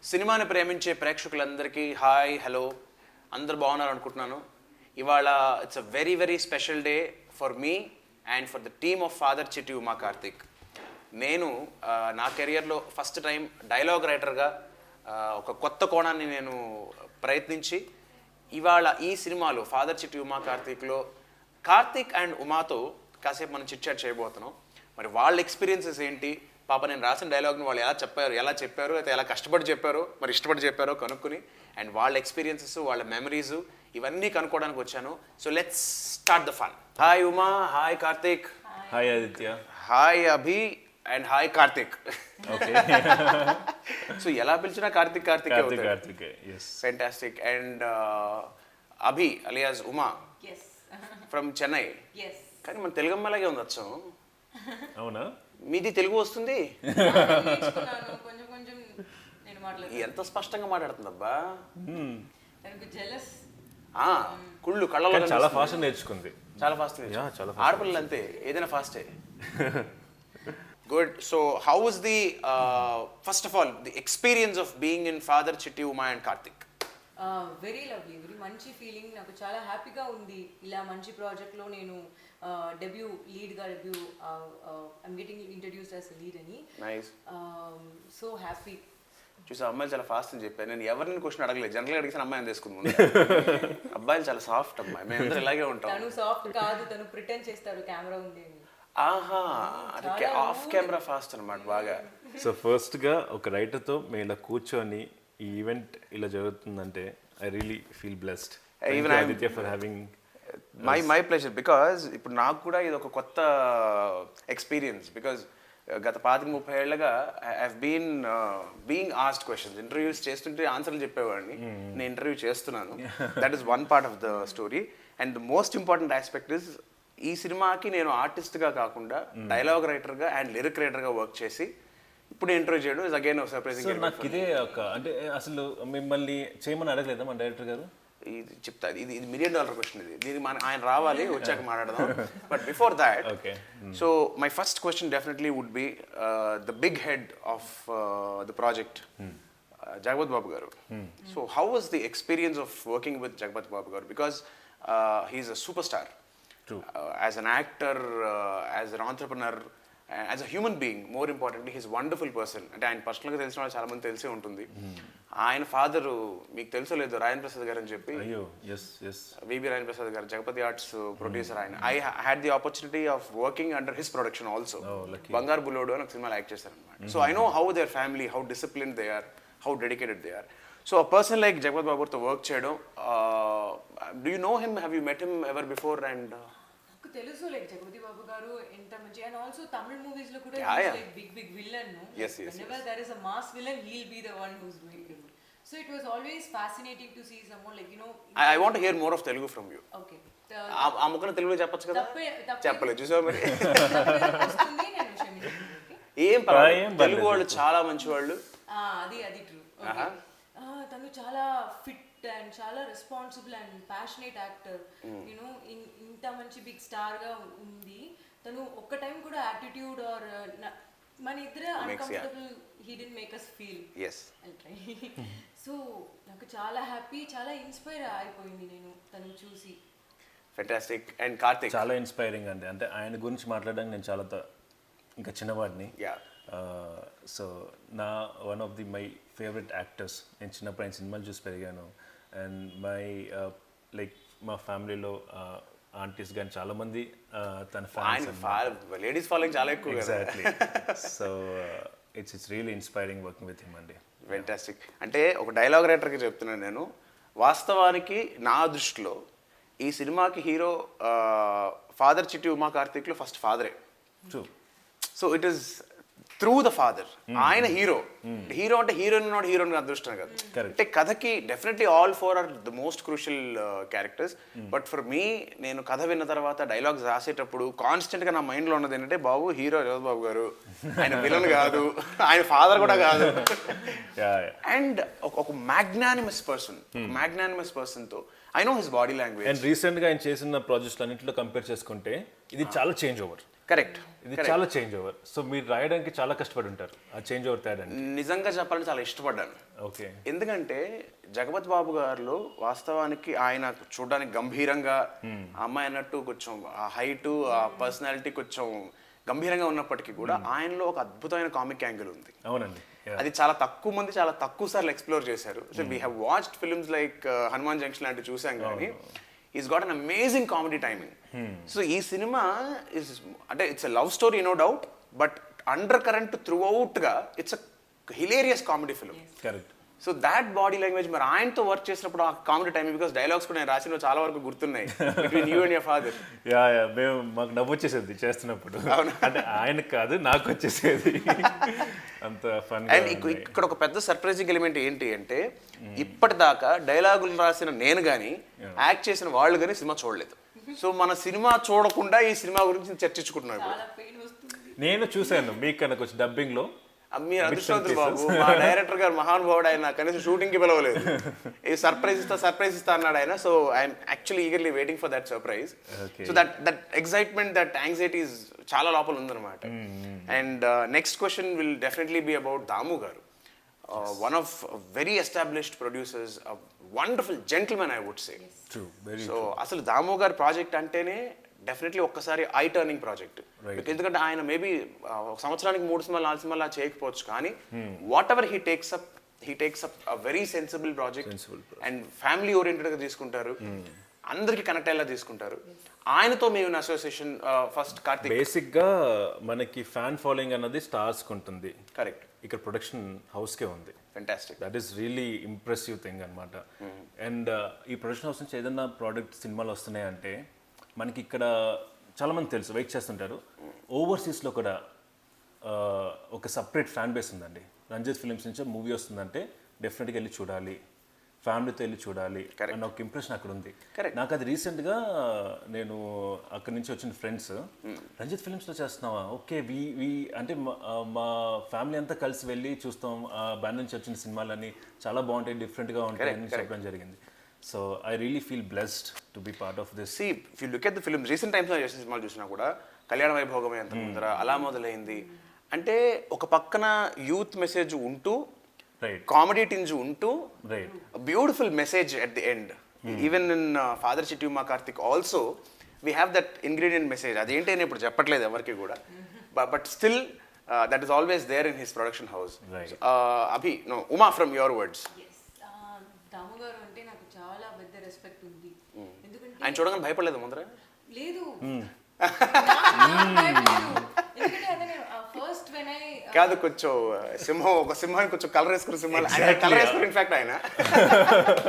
సినిమాని ప్రేమించే ప్రేక్షకులందరికీ హాయ్ హలో అందరు బాగున్నారు అనుకుంటున్నాను. ఇవాళ it's a very very special day for me and for the team of father Chitti Uma Karthik. నేను నా కెరియర్లో ఫస్ట్ టైం డైలాగ్ రైటర్గా ఒక కొత్త కోణాన్ని నేను ప్రయత్నించి ఇవాళ ఈ సినిమాలో ఫాదర్ చిట్టి ఉమా కార్తిక్లో కార్తిక్ అండ్ ఉమాతో కాసేపు మనం చిట్చాట్ చేయబోతున్నాం. మరి వాళ్ళ ఎక్స్పీరియన్సెస్ ఏంటి, పాప నేను రాసిన డైలాగ్ని వాళ్ళు ఎలా చెప్పారు అయితే ఎలా కష్టపడి చెప్పారో మరి ఇష్టపడి చెప్పారో కనుక్కుని అండ్ వాళ్ళ ఎక్స్పీరియన్సెస్ వాళ్ళ మెమరీస్ ఇవన్నీ కనుక్కోవడానికి వచ్చాను. So let's start the fun. Hi Uma, hi Karthik. Hi Aditya. Hi Abhi and hi Karthik. Okay. So ఎలా పిలిచినా Karthik Karthik Karthik. yes. Fantastic. And Abhi alias Uma from Chennai. కానీ మన తెలుగు అమ్మాయిలాగే ఉంది వచ్చాం. అవునా? మీది తెలుగు వస్తుంది? కొంచెం కొంచెం నేను ఎంత స్పష్టంగా మాట్లాడుతుందబ్బా. జెలస్ కుళ్ళు కళ్ళలో చాలా ఫాస్ట్ నేర్చుకుంది. చాలా ఫాస్ట్. చాలా ఆడపిల్లలు అంతే, ఏదైనా ఫాస్టే. Good. So how was the first of all the experience of being in father Chitti Uma and Karthik? Very lovely, very మంచి ఫీలింగ్. నాకు చాలా హ్యాపీగా ఉంది ఇలా మంచి ప్రాజెక్ట్లో నేను debut I'm getting introduced as lead అని. నైస్. So happy. చూసా అమ్మాయిలు చాలా ఫాస్ట్ అని చెప్పాను. నేను ఎవరిని క్వశ్చన్ అడగలేదు, జనరల్గా అడిగితే అమ్మాయిని తీసుకుంది. అబ్బాయిలు చాలా సాఫ్ట్ అమ్మాయి, మేము అందరూ ఇలాగే ఉంటాం. తను సాఫ్ట్ కాదు, తను ప్రిటెండ్ చేస్తాడు కెమెరా ఉంది అని. ఆహా, ఆఫ్ కెమెరా ఫాస్ట్ అనమాట బాగా. సో ఫస్ట్గా ఒక రైటర్తో మేము ఇలా కూర్చొని ఈ ఈవెంట్ ఇలా జరుగుతుందంటే I really feel blessed. Aditya for having my pleasure. Because ఇప్పుడు నాకు కూడా ఇది ఒక కొత్త ఎక్స్పీరియన్స్. బికాజ్ గత 25-30 ఏళ్ళగా I being asked questions. Interviews చేస్తుంటే ఆన్సర్లు చెప్పేవాడిని, నేను ఇంటర్వ్యూ చేస్తున్నాను. That is one part of the story. And the most important aspect is ఈ సినిమాకి నేను ఆర్టిస్ట్గా కాకుండా డైలాగ్ రైటర్గా అండ్ లిరిక్ రైటర్గా వర్క్ చేసి ఇప్పుడు ఇంటర్వ్యూ చేయడం ఇస్ అగైన్ సర్ప్రైజింగ్. నాకు ఇదే ఒక అంటే అసలు మిమ్మల్ని చేయమని అడగలేదా మన డైరెక్టర్ గారు? ఇది చెప్తా, ఇది $1 million క్వశ్చన్. దీనికి ఆయన రావాలి, వచ్చాక మాట్లాడదాం. But before that, so my first question definitely would be the big head of the project, Jagapathi Babu garu. So how was the experience of working with Jagapathi Babu garu? Because he is a super star as an actor, as an entrepreneur, as a human being. More importantly he's wonderful person. అంటే ఆయన పర్సనల్గా తెలిసిన వాళ్ళు చాలా మంది తెలిసే ఉంటుంది. ఆయన ఫాదరు మీకు తెలుసో లేదో రాయన్ ప్రసాద్ గారు అని చెప్పి, విబి రాయన్ ప్రసాద్ గారు, జగపతి ఆర్ట్స్ ప్రొడ్యూసర్. ఆయన I had the opportunity of working under his production also. Bangaru Bullodu అని ఒక సినిమాలో యాక్ట్ చేశారు అనమాట. So I know how their family, how discipline they are, how dedicated they are. So a person like Jagapathi బాబుతో work చేయడం, do you know him, have you met him ever before? And తెలుసు like Jagapathi Babu garu ఎంత మంచి, and also Tamil movies లో కూడా like big villain. whenever there is a mass villain, he'll be the one who's doing it. So it was always fascinating to see someone like, you know, I want to hear more of Telugu from you. Okay. ఆ ముక్కన తెలుగులో చెప్పొచ్చు కదా? చెప్పలేదు, చూసావా మరి. వస్తుంది, నేను క్షమించండి. ఏం పర్వాలేదు, తెలుగు వాళ్ళు చాలా మంచి వాళ్ళు. అది ట్రూ. తను చాలా ఫిట్ అండ్ చాలా responsible and passionate actor. You know ఇంత మంచి బిగ్ స్టార్ గా ఉంది. తను ఒక్క టైం కూడా యాటిట్యూడ్ ఆర్ మన ఇద్దరు uncomfortable he didn't make us feel. Yes. So నాకు చాలా హ్యాపీ, చాలా ఇన్స్పైర్ అయిపోయింది నేను తను చూసి. ఫెంటాస్టిక్. అండ్ కార్తిక్ చాలా ఇన్స్పైరింగ్ అండి. అంటే ఆయన గురించి మాట్లాడడానికి నేను చాలా ఇంకా చిన్నవాడిని. సో నా one of the my favourite actors. నేను చిన్నప్పుడు ఆయన సినిమాలు చూసి పెరిగాను. అండ్ లైక్ మా ఫ్యామిలీలో ఆంటీస్ కానీ చాలామంది తన ఫ్యాన్స్. లేడీస్ ఫాలోయింగ్ చాలా ఎక్కువ. Exactly. So it's really inspiring working with him అండి. ఫెంటాస్టిక్. అంటే ఒక డైలాగ్ రైటర్కి చెప్తున్నాను నేను, వాస్తవానికి నా దృష్టిలో ఈ సినిమాకి హీరో ఫాదర్ చిట్టి ఉమా కార్తిక్లో ఫస్ట్ ఫాదరే. True. So it is through the father. ఆయన హీరో అంటే హీరోయిన్ నాట్ హీరోయిన్ అదృష్టం కాదు. అంటే కథకి definitely all four are the most crucial characters. But for me, నేను కథ విన్న తర్వాత డైలాగ్స్ రాసేటప్పుడు కాన్స్టెంట్ గా నా మైండ్ లో ఉన్నది ఏంటంటే, బాబు హీరో జగపతి బాబు గారు, ఆయన విలన్ కాదు, ఆయన ఫాదర్ కూడా కాదు. అండ్ ఒక మ్యాగ్నానిమస్ పర్సన్ తో I know his body language. And recent గా ఆయన చేసిన ప్రాజెక్ట్స్ అన్నింటిలో కంపేర్ చేసుకుంటే ఇది చాలా చేంజ్ ఓవర్. కరెక్ట్. ఇది చాలా చేంజ్ ఓవర్. సో మీరు రాయడానికి చాలా కష్టపడి ఉంటారు ఆ చేంజ్ ఓవర్ తేడానికి. నిజంగా చెప్పాలంటే చాలా ఇష్టపడ్డాను. ఓకే. ఎందుకంటే జగపతి బాబు గారు వాస్తవానికి ఆయన చూడడానికి గంభీరంగా, ఆ అమ్మాయి అన్నట్టు కొంచెం ఆ హైట్, ఆ పర్సనాలిటీ కొంచెం గంభీరంగా ఉన్నప్పటికీ కూడా ఆయనలో ఒక అద్భుతమైన కామిక్ యాంగిల్ ఉంది. అవునండి. అది చాలా తక్కువ మంది చాలా తక్కువ సార్లు ఎక్స్ప్లోర్ చేశారు. So we have watched films like Hanuman junction లాంటివి చూసాం కానీ is got an amazing comedy timing. So ఈ సినిమా ఇస్ అంటే it's a love story no doubt, but undercurrent త్రూ అవుట్గా it's a hilarious comedy film. Correct. So that body language మరి ఆయనతో వర్క్ చేసినప్పుడు ఆ కామెడీ టైం, బికాస్ డైలాగ్స్ కూడా నేను రాసిన చాలా వరకు గుర్తున్నాయి between you and your father. Yeah మేము మాకు నవ్వు వచ్చేసేది చేస్తున్నప్పుడు. అంటే ఆయనకు కాదు, నాకు వచ్చేసేది అంత ఫన్. అండ్ ఇక్కడ ఒక పెద్ద సర్ప్రైజింగ్ ఎలిమెంట్ ఏంటి అంటే ఇప్పటిదాకా డైలాగులు రాసిన నేను కానీ యాక్ట్ చేసిన వాళ్ళు కానీ సినిమా చూడలేదు. సో మన సినిమా చూడకుండా ఈ సినిమా గురించి చర్చించుకుంటున్నాం ఇప్పుడు. చాలా పెయిన్ వస్తుంది. నేను చూశాను మీకు కనుక వచ్చి డబ్బింగ్లో. మీరు అదృష్టవంతులు బాబు, మా డైరెక్టర్ గారు మహానుభావుడు, ఆయన కనీసం షూటింగ్కి పిలవలేదు. ఈ సర్ప్రైజ్ ఇస్తా అన్నాడు ఆయన. So I'm actually eagerly waiting for that surprise. So that excitement, that anxiety చాలా లోపల ఉందన్నమాట. And next question will definitely be about Damu garu, one of very established producers, wonderful gentlemen I would say. So అసలు దాము గారి project అంటేనే definitely ఒక్కసారి I turning project. ఎందుకంటే ఆయన maybe ఒక సంవత్సరానికి 3 సినిమాలు 4 సినిమాలు చేయకపోవచ్చు, కానీ whatever he takes up a very sensible project and family ఓరియంటెడ్గా తీసుకుంటారు, అందరికి కనెక్ట్ అయ్యేలా తీసుకుంటారు. ఆయనతో మేము అసోసియేషన్ ఫస్ట్ కార్తీక్. బేసిక్గా మనకి ఫ్యాన్ ఫాలోయింగ్ అన్నది స్టార్స్కి ఉంటుంది. కరెక్ట్. ఇక్కడ ప్రొడక్షన్ హౌస్కే ఉంది. Fantastic. That is really impressive thing అనమాట. అండ్ ఈ ప్రొడక్షన్ హౌస్ నుంచి ఏదైనా ప్రోడక్ట్ సినిమాలు వస్తున్నాయంటే మనకి ఇక్కడ చాలామంది తెలుసు, వెయిట్ చేస్తుంటారు. ఓవర్సీస్లో కూడా ఒక సపరేట్ ఫ్యాన్ బేస్ ఉందండి. రంజిత్ ఫిలిమ్స్ నుంచి మూవీ వస్తుందంటే డెఫినెట్గా వెళ్ళి చూడాలి, ఫ్యామిలీతో వెళ్ళి చూడాలి అన్న ఒక ఇంప్రెషన్ అక్కడ ఉంది. నాకు అది రీసెంట్గా నేను అక్కడి నుంచి వచ్చిన ఫ్రెండ్స్, రంజిత్ ఫిలిమ్స్లో చేస్తున్నావా, ఓకే వి అంటే మా ఫ్యామిలీ అంతా కలిసి వెళ్ళి చూస్తాం, ఆ బ్యాన్ నుంచి వచ్చిన సినిమాలని చాలా బాగుంటాయి, డిఫరెంట్గా ఉంటాయి అని చెప్పడం జరిగింది. So I really feel blessed to be part of this. See if you look at the films, recent టైమ్స్లో చేసిన సినిమాలు చూసినా కూడా కళ్యాణ వైభోగమే అంత ముందర అలా మొదలైంది. అంటే ఒక పక్కన యూత్ మెసేజ్ ఉంటూ, కామెడీ టింజ్ ఉంటూ, beautiful message at the end. Even in father Chittima Karthik also we have that ingredient message. అదేంటి అని ఇప్పుడు చెప్పట్లేదు ఎవరికి కూడా, but still that is always there in his production house. Abhi, no, Uma, from your words. Damu garu అంటే నాకు చాలా పెద్ద రెస్పెక్ట్ ఉంది. ఎందుకంటే ఆయన చూడగానే భయపడలేదు ముందర? లేదు. ఫస్ట్ వెన్ ఐ కాదు, కొంచెం ఒక సింహాన్ని కొంచెం కలర్ వేసుకున్న సింహాలు కలర్ వేసుకుని ఇన్ఫాక్ట్ ఆయన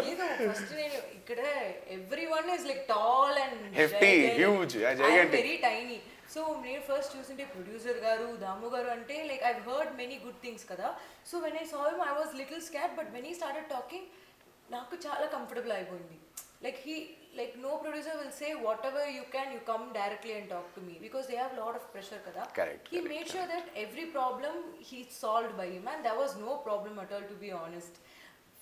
లేదు. ఫస్ట్ నేను ఇక్కడ everyone is like tall and hefty, huge, very tiny. So నేను ఫస్ట్ చూసింటే ప్రొడ్యూసర్ గారు దాము గారు అంటే like I heard many good things కదా. So when I saw him I was little scared, but when he started talking నాకు చాలా comfortable అయిపోయింది. Like no producer will say whatever you come directly and talk to me, because they have a lot of pressure kada. Correct. He made sure that every problem he solved by him, and there was no problem at all, to be honest.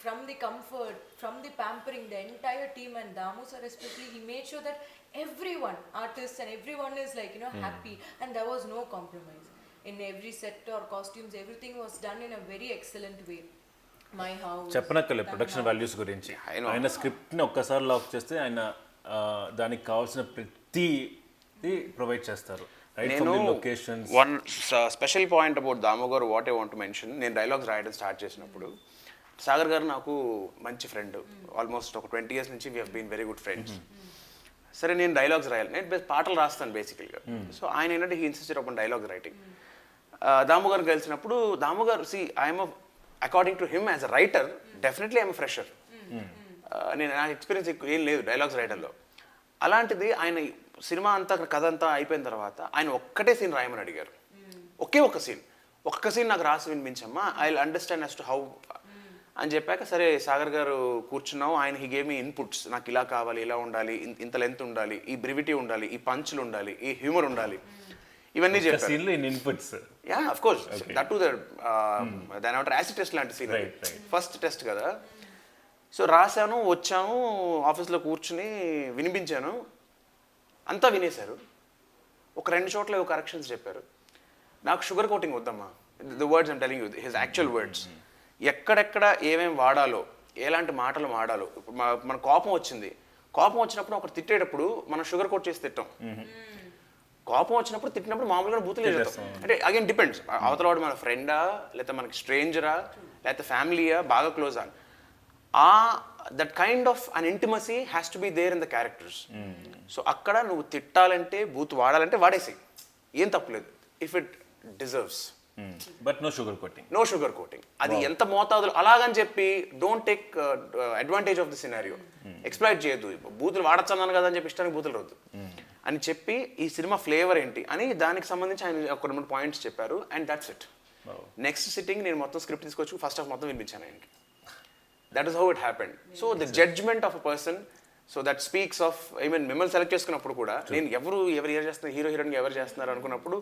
From the comfort, from the pampering, the entire team, and Damu sir especially, he made sure that everyone, artists and everyone is like, happy, and there was no compromise. In every set or costumes, everything was done in a very excellent way. చెప్పనక్కర్లేదు production values గురించి. ఆయన స్క్రిప్ట్ని ఒక్కసారి lock చేస్తే ఆయన దానికి కావాల్సిన ప్రతిది provide చేస్తారు. One special point about Damu గారు what I want to mention, నేను డైలాగ్స్ రాయడం స్టార్ట్ చేసినప్పుడు సాగర్ గారు నాకు మంచి ఫ్రెండ్, ఆల్మోస్ట్ ఒక 20 years నుంచి we have been very good friends. సరే నేను డైలాగ్స్ రాయాలి, నేను పాటలు రాస్తాను బేసికల్గా. సో ఆయన ఏంటంటే he insisted upon dialogue writing. Damu garu కలిసినప్పుడు Damu garu I'm according to him as a writer definitely I'm fresher. నేను నాకు ఎక్స్పీరియన్స్ ఏం లేదు డైలాగ్స్ రైటర్లో. అలాంటిది ఆయన సినిమా అంతా కథ అంతా అయిపోయిన తర్వాత ఆయన ఒక్కటే సీన్ రాయమని అడిగారు. ఒక్క సీన్ నాకు రాసి వినిపించమ్మా, I will understand as to how అని చెప్పాక సరే సాగర్ గారు కూర్చున్నాం. ఆయన హీ గేవ్ మీ ఇన్పుట్స్, నాకు ఇలా కావాలి, ఇలా ఉండాలి, ఇంత లెంత్ ఉండాలి, ఈ బ్రివిటీ ఉండాలి, ఈ పంచులు ఉండాలి, ఈ హ్యూమర్ ఉండాలి, ఇవన్నీ చెప్పారు. Yeah of course, that to దాని ఏమంటారు యాసిడ్ టెస్ట్ లాంటి సీన్, ఫస్ట్ టెస్ట్ కదా. సో రాశాను, వచ్చాము, ఆఫీస్లో కూర్చుని వినిపించాను, అంతా వినేశారు. ఒక 2 చోట్ల కరెక్షన్స్ చెప్పారు. నాకు షుగర్ కోటింగ్ వద్దమ్మా, the words I'm telling you, his actual words. ఎక్కడెక్కడ ఏమేమి వాడాలో, ఎలాంటి మాటలు వాడాలో. ఇప్పుడు మన కోపం వచ్చినప్పుడు ఒకరు తిట్టేటప్పుడు మనం షుగర్ కోట్ చేసి తిట్టాం. కోపం వచ్చినప్పుడు తిట్టినప్పుడు మామూలుగా బూతులు వేస్తాం. అంటే అగైన్ డిపెండ్స్, అవతల వాడు మన ఫ్రెండా, లేకపోతే మనకి స్ట్రేంజరా, లేకపోతే ఫ్యామిలీయా, బాగా క్లోజ్ అని. That kind of an intimacy has to be there in the characters. సో అక్కడ నువ్వు తిట్టాలంటే, బూత్ వాడాలంటే వాడేసి, ఏం తప్పలేదు, if it deserves. But no sugar coating. No sugar coating. అది ఎంత మోతాదులో అలాగని చెప్పి don't take advantage of the scenario. Exploit చేయొద్దు. బూతులు వాడచ్చన్నాను కదా అని చెప్పి ఇష్టానికి బూతులు రద్దు అని చెప్పి, ఈ సినిమా ఫ్లేవర్ ఏంటి అని దానికి సంబంధించి ఆయన ఒక 2 పాయింట్స్ చెప్పారు. And that's it. Next sitting నేను మొత్తం స్క్రిప్ట్ తీసుకొచ్చి ఫస్ట్ హాఫ్ మొత్తం వినిపించాను ఆయనకి. That is how it happened. So the judgement of a person, so that speaks of, I mean మిమ్మల్ని సెలెక్ట్ చేసుకున్నప్పుడు కూడా నేను ఎవరు చేస్తున్నారు, హీరో హీరోయిన్గా ఎవరు చేస్తున్నారు అనుకున్నప్పుడు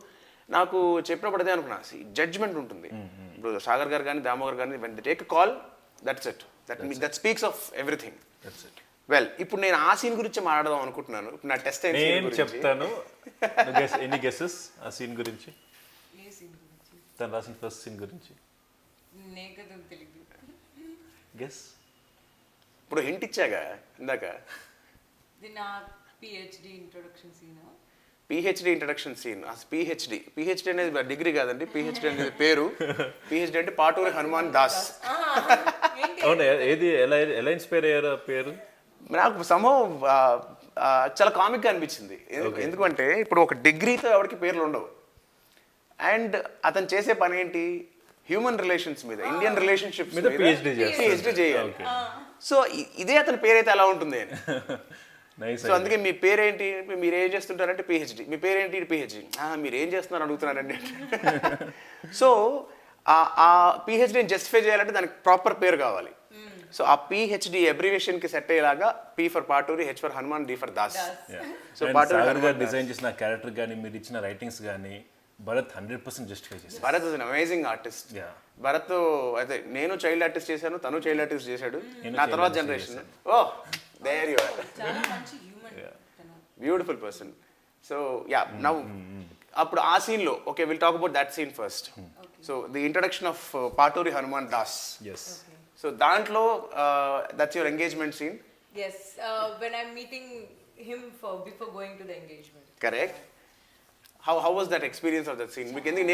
నాకు చెప్పినప్పుడు అదే అనుకున్నా, జడ్జ్మెంట్ ఉంటుంది. ఇప్పుడు సాగర్ గారు కానీ దామోగర్ గారు, when they take a call, that's it. That speaks of everything. Well, ఇప్పుడు నేను ఆ సీన్ గురించి మాట్లాడదాం అనుకుంటున్నాను. ఇప్పుడు నా టెస్ట్ నేను చెప్తాను. ఎనీ గెసెస్ ఆ సీన్ గురించి? ఏ సీన్ గురించి? తను రాసిన ఫస్ట్ సీన్ గురించి నేకదో తెలియదు. గెస్. ఇప్పుడు హింట్ ఇచ్చాగా ఇందాక. ఇది నా PhD introduction scene. PhD introduction scene. PhD అనేది డిగ్రీ కాదండి, పిహెచ్డి అనేది పేరు. పిహెచ్డి అంటే పాటూరి హనుమాన్ దాస్. అవునా? ఏది ఎలా ఇన్స్పైర్ అయ్యారు పేరు? నాకు సంభవం చాలా కామిక్గా అనిపించింది. ఎందుకంటే ఇప్పుడు ఒక డిగ్రీతో ఎవరికి పేర్లు ఉండవు. అండ్ అతను చేసే పని ఏంటి, హ్యూమన్ రిలేషన్స్ మీద, ఇండియన్ రిలేషన్షిప్స్ మీద పిహెచ్డి చేయాలి. సో ఇదే అతని పేరైతే ఎలా ఉంటుంది అని. సో అందుకే మీ పేరేంటి, మీరు ఏం చేస్తుంటారంటే పిహెచ్డి. మీ పేరేంటి? పిహెచ్డి. మీరు ఏం చేస్తున్నారు అడుగుతున్నారండి. సో ఆ పిహెచ్డిని జస్టిఫై చేయాలంటే దానికి ప్రాపర్ పేరు కావాలి. సో ఆ పిహెచ్డి అబ్రివేషన్కి సెట్ అయ్యేలాగా P for Paturi, H for Hanuman, D for Das. So Paturi design చేసిన క్యారెక్టర్ కానీ, మీరు ఇచ్చిన రైటింగ్స్ కానీ భరత్ 100% జస్టిఫై చేశారు. Bharat is an amazing artist. Bharat అయితే నేను చైల్డ్ ఆర్టిస్ట్ చేశాను, తను చైల్డ్ ఆర్టిస్ట్ చేశాడు. నా తర్వాత generation. Oh there you are. Beautiful person. So yeah, now అప్పుడు ఆ సీన్లో, okay, will talk about that scene first. So the introduction of Paturi Hanuman Das. So దాంట్లో that's your engagement scene. Yes, when I'm meeting him before going to the engagement. Correct. How was that experience of that scene? మీకు ఎందుకు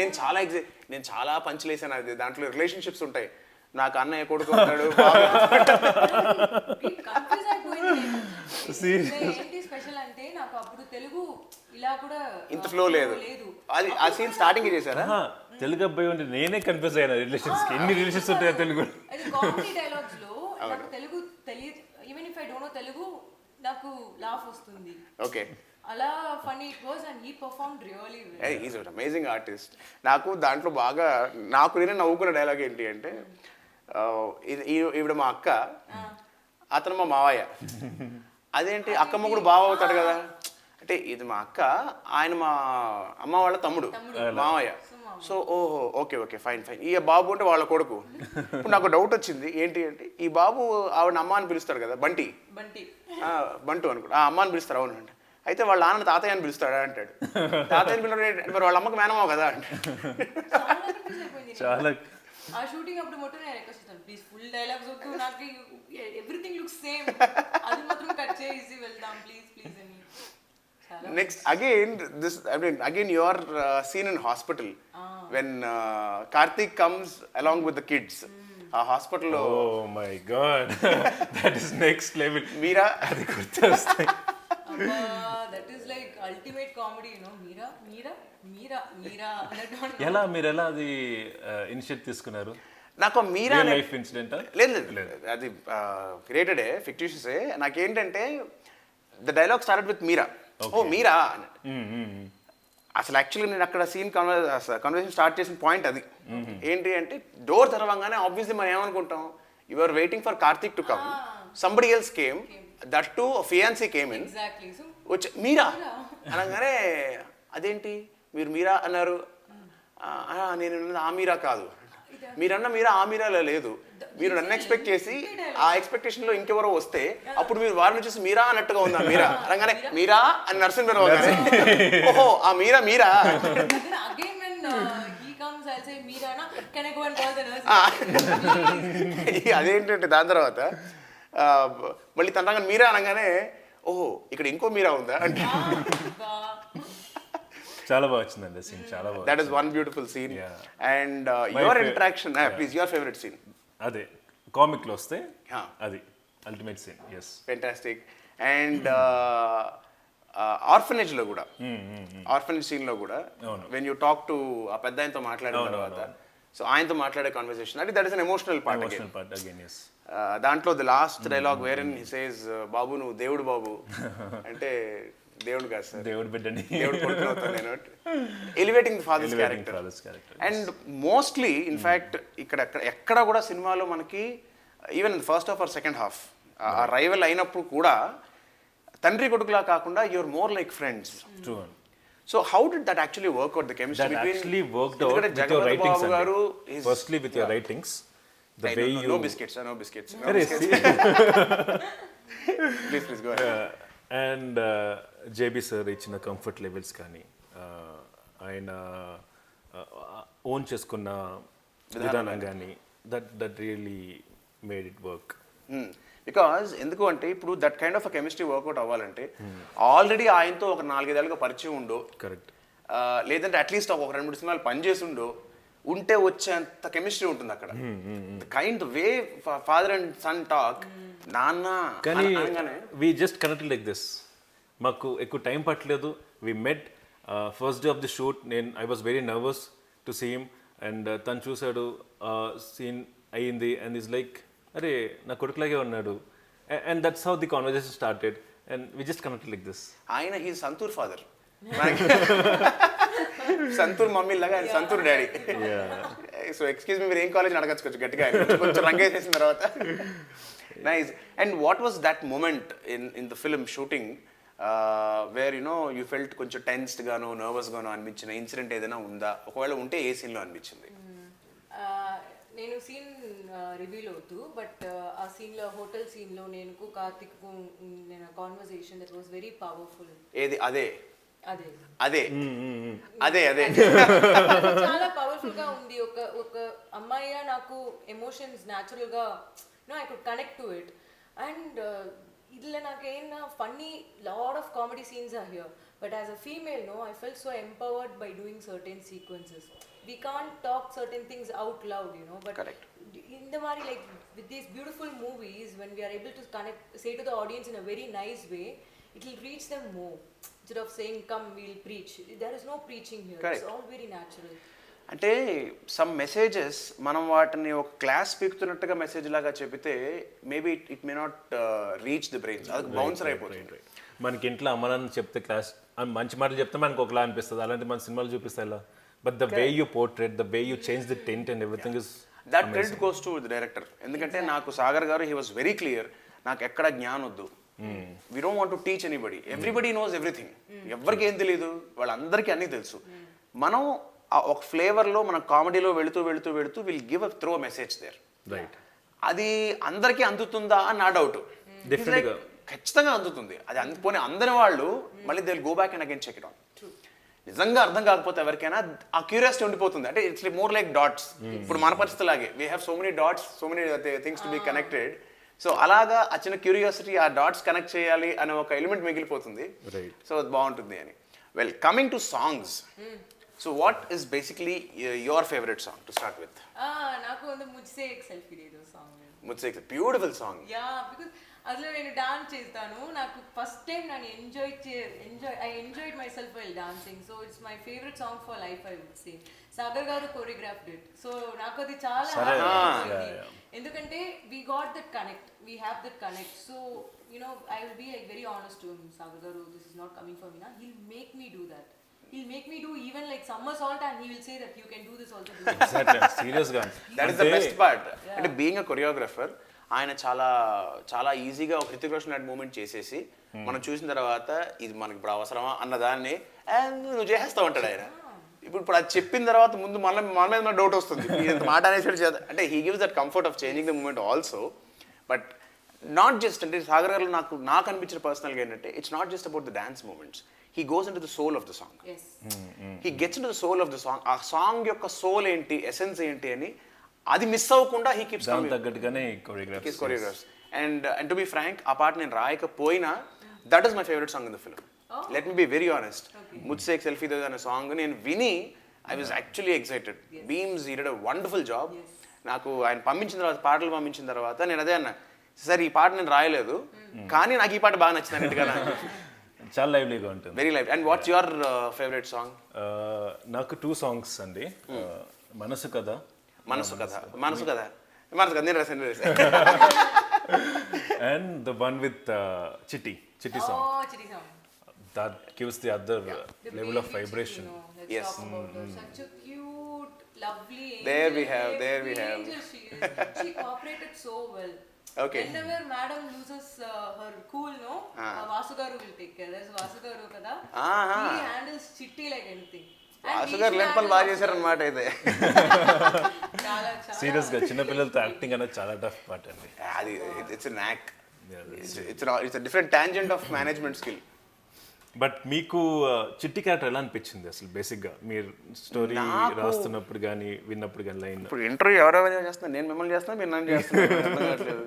నేను చాలా పంచులేసాను. అది దాంట్లో relationships ఉంటాయి. నాకు అన్నయ్య కొడుకు ఉంటాడు. ఏంటి స్పెషల్ అంటే నాకు అప్పుడు తెలుగు ఇలా కూడా ఇంత ఫ్లో లేదు. అది ఆ సీన్ స్టార్టింగ్ చేశారా? తెలుగు అబ్బాయి ఉంటే నేనే కన్ఫ్యూజ్ అయ్యాను. రిలేషన్స్ కి ఎన్ని రిలేషన్స్ ఉంటాయో తెలుగు. అది కామెడీ డైలాగ్స్ లో నాకు తెలుగు తెలియదు. Even if I don't know Telugu నాకు లాఫ్ వస్తుంది. ఓకే, అలా funny it was and he performed really well. He is an amazing artist. నాకు దాంట్లో బాగా నేనే నవ్వుకున్న డైలాగ్ ఏంటి అంటే, ఈవిడ మా అక్క, అతను మా మావయ్య. అదేంటి అక్కమ్మ కూడా బావ అవుతాడు కదా అంటే, ఇది మా అక్క, ఆయన మా అమ్మ వాళ్ళ తమ్ముడు మావయ్య. సో ఓహో ఓకే ఫైన్. ఈ బాబు అంటే వాళ్ళ కొడుకు. ఇప్పుడు నాకు డౌట్ వచ్చింది ఏంటి అంటే, ఈ బాబు ఆవిడ అమ్మ అని పిలుస్తాడు కదా, బంటు అనుకో, ఆ అమ్మ అని పిలుస్తారు. అవును అంటే, అయితే వాళ్ళ నాన్న తాతయ్య అని పిలుస్తాడా అంటాడు. తాతయ్యని పిల్లడు మరి వాళ్ళ అమ్మకి మేనమావ కదా అంటే. చాలా ఆ షూటింగ్ అప్పుడు మొత్తం నేను రిక్వెస్ట్ చేస్తాను, ప్లీజ్ ఫుల్ డైలాగ్స్ వద్దు, నాకు ఎవ్రీథింగ్ లుక్స్ సేమ్, అది మాత్రం కట్ చేసి వెళ్దాం ప్లీజ్ అని. Next, again your scene in hospital when Karthik comes along with the kids. Hospital lo. Oh my God, that is next level. Meera, అది గుర్తొస్తాయి. That is like ultimate comedy, you know. Meera. ఎలా మీరు ఎలా అది initiate తీసుకున్నారు? నాకు మీరా life incident లేదు, అది క్రియేటెడ్ ఫిక్టిషియస్. నాకేంటంటే the dialogue started with Meera. ఓ మీరా అసలు యాక్చువల్గా నేను అక్కడ సీన్ కన్వర్సేషన్ స్టార్ట్ చేసిన పాయింట్ అది. ఏంటి అంటే, డోర్ తెరవంగానే ఆబ్వియస్లీ మనం ఏమనుకుంటాం, you are waiting for Karthik to come, somebody else came, that too fiancee came in. వచ్చి మీరా అనగానే, అదేంటి మీరు మీరా అన్నారు, నేను ఆ మీరా కాదు, మీరన్న మీరా ఆ మీరాలో లేదు, మీరు నన్ను ఎక్స్పెక్ట్ చేసి ఆ ఎక్స్పెక్టేషన్ లో ఇంకెవరో వస్తే అప్పుడు మీరు వారిని చూసి మీరా అన్నట్టుగా ఉందా మీరా అనగానే మీరా అని నరసింహరావు గారు ఓహో ఆ మీరా మీరా Again when he comes, I'll say Meera na, can I go and call the nurse? అదేంటంటే దాని తర్వాత మళ్ళీ తనగా మీరా అనగానే ఓహో ఇక్కడ ఇంకో మీరా ఉందా అంటే చాలా బాగా వచ్చిందండి సీన్, చాలా బాగా. That is one beautiful scene. And your interaction please, your favourite scene. అదే కామిక్లో వస్తే అది ultimate scene. Yes, fantastic. And ఆర్ఫనేజ్లో కూడా, ఆర్ఫనేజ్ సీన్లో కూడా వెన్ యూ టాక్ టు ఆ పెద్ద ఆయనతో మాట్లాడిన తర్వాత, సో ఆయనతో మాట్లాడే కాన్వర్సేషన్ అది, that is an emotional part again. దాంట్లో the last dialogue wherein he says బాబు నువ్వు దేవుడు బాబు అంటే దేవుడు కాదు సార్, దేవుడు బిడ్డని, దేవుడు కొడుకుని అవుతాను నేను, elevating the father's character. And mostly in fact ఇక్కడ ఎక్కడ కూడా సినిమాలో మనకి even in first half or second half ఆ రైవల్ అయినప్పుడు కూడా తండ్రి కొడుకులా కాకుండా you're more like friends. So how did that actually work out, the chemistry that between? Actually worked out with your writings. Firstly with your writings, the way you... No biscuits, no biscuits. No biscuits. Please go ahead. And JB sir ఇచ్చిన comfort levels కానీ ఆయన own చేసుకున్న విధానం కానీ that really made it work. Because ఎందుకు అంటే ఇప్పుడు that kind of chemistry work out అవ్వాలంటే ఆల్రెడీ ఆయనతో ఒక 4-5 ఏళ్ళుగా పరిచయం ఉండో, కరెక్ట్, లేదంటే అట్లీస్ట్ ఒక 2-3 సినిమాలు పనిచేసి ఉండో ఉంటే వచ్చేంత కెమిస్ట్రీ ఉంటుంది అక్కడ. Kind way father and son talk, నాన్న కానీ we just connected like this. మాకు ఎక్కువ టైం పట్టలేదు. We met first day of the shoot. I was very nervous to see him. And తను చూశాడు, సీన్ అయ్యింది, అండ్ ఈజ్ లైక్ అరే నా కొడుకులాగే ఉన్నాడు. And that's how the conversation started and we just connected like this. ఆయన he Santoor father, Santoor mummy లాగా ఆయన Santoor daddy. So excuse me, మీరు ఏం కాలేజ్ అడగచ్చు గట్టిగా కొంచెం రంగేసేసిన తర్వాత. Nice. And what was that moment in the film shooting where you felt కొంచెం టెన్స్డ్ గానో నర్వస్ గానో అనిపించిన ఇన్సిడెంట్ ఏదైనా ఉందా? ఒకవేళ ఉంటే ఏ సీన్లో అనిపించింది? నేను సీన్ రివీల్ అవుతూ, బట్ ఆ సీన్లో, హోటల్ సీన్లో నేను కార్తిక్కు నేను conversation that was very powerful. ఏది? అదే అదే అదే అదే అదే చాలా పవర్ఫుల్ గా ఉంది. ఒక అమ్మాయిగా నాకు ఎమోషన్స్ న్యాచురల్ గా I could connect to it. And ఇట్లా నాకేనా funny lot of comedy scenes are here, but as a female I felt so empowered by doing certain sequences. We can't talk certain things out loud, but correct. In the mari, like with these beautiful movies, when we are able to connect, say to the audience in a very nice way, it will reach them more. Instead of saying, come, we'll preach. There is no preaching here. Correct. It's all very natural. అంటే some messages మనం వాటిని ఒక class పీకుతున్నట్టుగా message లాగా చెబితే maybe it may not reach the brains, అది bouncer అయిపోతుంది. మనకి ఇంట్లో అమ్మ నాన్న చెప్తే క్లాస్ మంచి మాటలు చెప్తే మనకు ఒకలా అనిపిస్తుంది, అలాంటి మన సినిమాలు చూపిస్తాయి ఇలా. But the way you portray, the way you change the tint and everything is that credit goes to the director. ఎందుకంటే నాకు సాగర్ గారు he was very clear, నాకు ఎక్కడ జ్ఞానం వద్దు, we don't want to teach anybody, everybody knows everything. ఎవరికి ఏం తెలియదు, వాళ్ళందరికీ అన్నీ తెలుసు. మనం ఒక ఫ్లేవర్లో మన కామెడీలో వెళుతూ వెళుతూ వెళుతూ will give a throw message there. Right. అది అందరికీ అందుతుందా అని నా డౌట్. ఖచ్చితంగా అందుతుంది. అది పోనీ అందని వాళ్ళు మళ్ళీ they will go back and again check it on. నిజంగా అర్థం కాకపోతే ఎవరికైనా ఆ క్యూరియాసిటీ ఉండిపోతుంది. అంటే ఇట్స్ మోర్ లైక్ డాట్స్. ఇప్పుడు మన పరిస్థితి లాగే, we have so many dots, so many things to be connected. So అలాగా ఆ చిన్న క్యూరియాసిటీ, ఆ డాట్స్ కనెక్ట్ చేయాలి అనే ఒక ఎలిమెంట్ మిగిలిపోతుంది. సో అది బాగుంటుంది అని. Well, coming to songs, so what is basically your favourite song to start with? నాకు Mujhse Ek selfie De Do song. Mujhse Ek beautiful song. Yeah, because అందులో నేను డాన్స్ చేస్తాను. నాకు ఫస్ట్ టైం నేను I enjoyed myself while dancing. So it's my favourite song for life, I would say. Sagar garu choreographed it. So నాకు అది చాలా ఎందుకంటే we got that connect, we have that connect. So I will be very honest to him. Sagar garu, this is not coming from me na, he'll make me do that. He'll make me do even like somersault and he will say that you can do this also. Exactly. Serious గా. That is the best part. అంటే being a choreographer ఆయన చాలా చాలా ఈజీగా ఒక హృతిక్ రోషన్ లాంటి moment చేసేసి మనం చూసిన తర్వాత ఇది మనకి ఇప్పుడు అవసరమా అన్నదాన్ని నువ్వు చేసేస్తూ ఉంటాడు ఆయన. ఇప్పుడు అది చెప్పిన తర్వాత ముందు మన మీద డౌట్ వస్తుంది ఇంత మాట అనేసి అంటే he gives that comfort of changing the moment also. But not just అంటే సాగర్ గారు నాకు అనిపించిన పర్సనల్గా ఏంటంటే it's not just about the dance moments, he goes in to the soul of the song, he gets in to the soul of the song. ఆ song యొక్క soul ఏంటి, essence ఏంటి అని అది మిస్ అవ్వకుండా హీ కీప్స్ తగ్గట్టుగానే choreographs. And to be frank ఆ పాట నేను రాయకపోయినా that is my favourite song in the film. Let me be very honest, Mujhse Ek selfie Do అనే సాంగ్ నేను విని I was actually excited. Bheems he did a wonderful job. నాకు ఆయన పాటలు పంపించిన తర్వాత నేను అదే అన్నా, సార్ ఈ పాట నేను రాయలేదు కానీ నాకు ఈ పాట బాగా నచ్చింది అన్నట్టుగా. చాలా లైవ్లీగా ఉంటుంది, very live. And what's your favourite song? నాకు 2 songs అండి. మనసు కథ నేను రాసాను. Oh, And the one with Chitty song. Chitty song. That gives the other level of vibration. Let's Yes. talk about her. Such a cute, lovely angel. There we have. Angel she is. She cooperated so well. Okay. Whenever madam loses her cool, no, Vasugaru will take care. There's Vasugaru kada. He handles Chitty like anything. వాసుగారు లేని పనులు బాగా చేశారనమాట అయితే. Serious గా చిన్న పిల్లలతో acting అనేది చాలా టఫ్ పార్ట్ అండి. అది it's an act, it's different tangent of management skill. But మీకు చిట్టి క్యారెక్టర్ ఎలా అనిపించింది అసలు బేసిక్ గా మీరు స్టోరీ రాస్తున్నప్పుడు కానీ విన్నప్పుడు కానీ లైన్? ఇప్పుడు ఇంటర్వ్యూ ఎవరెవరైనా చేస్తున్నా, నేను మిమ్మల్ని చేస్తున్నా, మీరు నన్ను చేస్తున్నారు.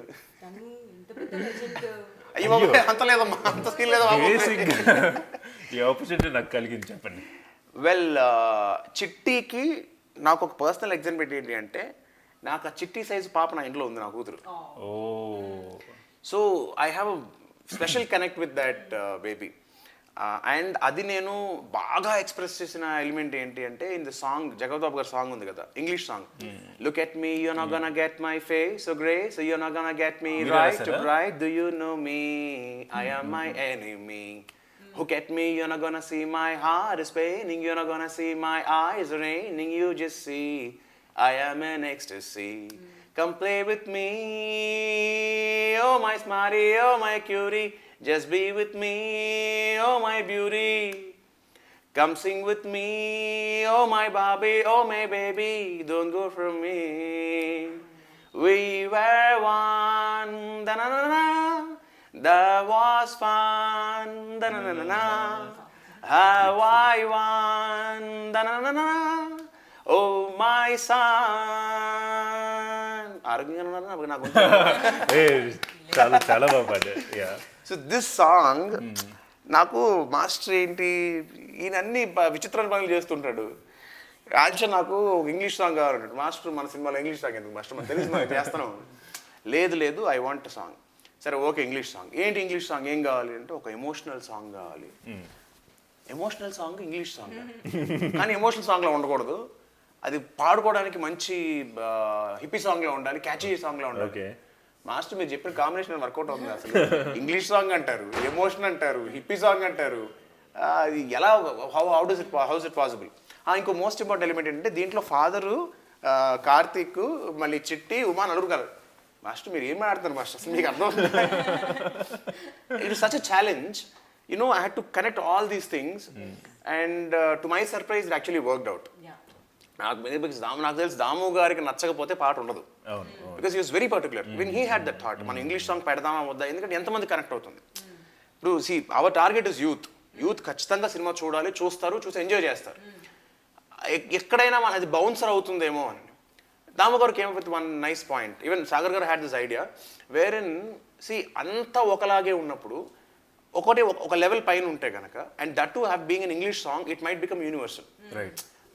అయ్యో అంత లేదమ్మా, అంత స్కిల్ లేదా బేసిక్ ఈ ఆపర్చునిటీ నాకు కలిగింది చెప్పండి. వెల్, చిట్టీకి నాకు ఒక పర్సనల్ ఎగ్జాంపుల్ ఏంటి అంటే, నాకు ఆ చిట్టి సైజు పాప నా ఇంట్లో ఉంది, నా కూతురు. So I have special connect with that baby. And అది నేను బాగా ఎక్స్ప్రెస్ చేసిన ఎలిమెంట్ ఏంటి అంటే, ఇన్ ద సాంగ్ జగపతి గారి సాంగ్ ఉంది కదా, English song, look at me you not gonna get my face so grey so you not gonna get me right to right do you know me I am my enemy. Look at me, you're not gonna see my heart is paining, you're not gonna see my eyes raining, you just see I am an ecstasy. Come play with me, oh my smarty, oh my cutie, just be with me, oh my beauty. Come sing with me, oh my Barbie, oh my baby, don't go from me. We were one, da-na-na-na. That was fun, da-na-na-na-na. How I won, da-na-na-na. Oh my son. ఆరోగ్యంగా ఉన్నారా నాకు? చాలా చాలా బాగా పాడారు. So this song నాకు master ఏంటి, ఈయన అన్ని విచిత్రాల పనులు చేస్తుంటాడు. యాక్చువల్ నాకు ఒక ఇంగ్లీష్ సాంగ్ కావాలంటాడు మాస్టర్. మన సినిమాలో ఇంగ్లీష్ సాంగ్ ఎందుకు మాస్టర్, మనకు తెలిసి మనం చేస్తాను. లేదు ఐ వాంట్ సాంగ్. సరే ఓకే, ఇంగ్లీష్ సాంగ్ ఏంటి, ఇంగ్లీష్ సాంగ్ ఏం కావాలి అంటే, ఒక ఎమోషనల్ సాంగ్ కావాలి. ఎమోషనల్ సాంగ్ ఇంగ్లీష్ సాంగ్ కానీ ఎమోషనల్ సాంగ్లో ఉండకూడదు, అది పాడుకోవడానికి మంచి హిప్పీ సాంగ్లో ఉండాలి, క్యాచీ సాంగ్లో ఉండాలి. మాస్టర్ మీరు చెప్పిన కాంబినేషన్ వర్కౌట్ అవుతుంది. అసలు ఇంగ్లీష్ సాంగ్ అంటారు, ఎమోషన్ అంటారు, హిప్పీ సాంగ్ అంటారు, అది ఎలా హౌస్ ఇట్ పాసిబుల్? ఇంకో మోస్ట్ ఇంపార్టెంట్ ఎలిమెంట్ ఏంటంటే, దీంట్లో ఫాదరు కార్తీక్, మళ్ళీ చిట్టి, ఉమా నలుగురు కలరు. మాస్టర్ మీరు ఏం ఆడుతున్నారు మాస్టర్, అసలు మీకు అర్థం? It is such a challenge, you know. I had to connect all these things and to my surprise it actually worked out. నాకు తెలిసి దాము గారికి నచ్చకపోతే పాట ఉండదు, because he was very particular when he had that thought. మన English song పెడదామా వద్దా, ఎందుకంటే ఎంతమంది కనెక్ట్ అవుతుంది. ఇప్పుడు see our target is youth ఖచ్చితంగా సినిమా చూడాలి, చూసి ఎంజాయ్ చేస్తారు. ఎక్కడైనా మన అది బౌన్సర్ అవుతుందేమో అని Damu garu came with one nice point. Even Sagar garu had this idea wherein సి అంతా ఒకలాగే ఉన్నప్పుడు ఒక లెవెల్ పైన ఉంటే కనుక, and that to have being in English song, it might become universal.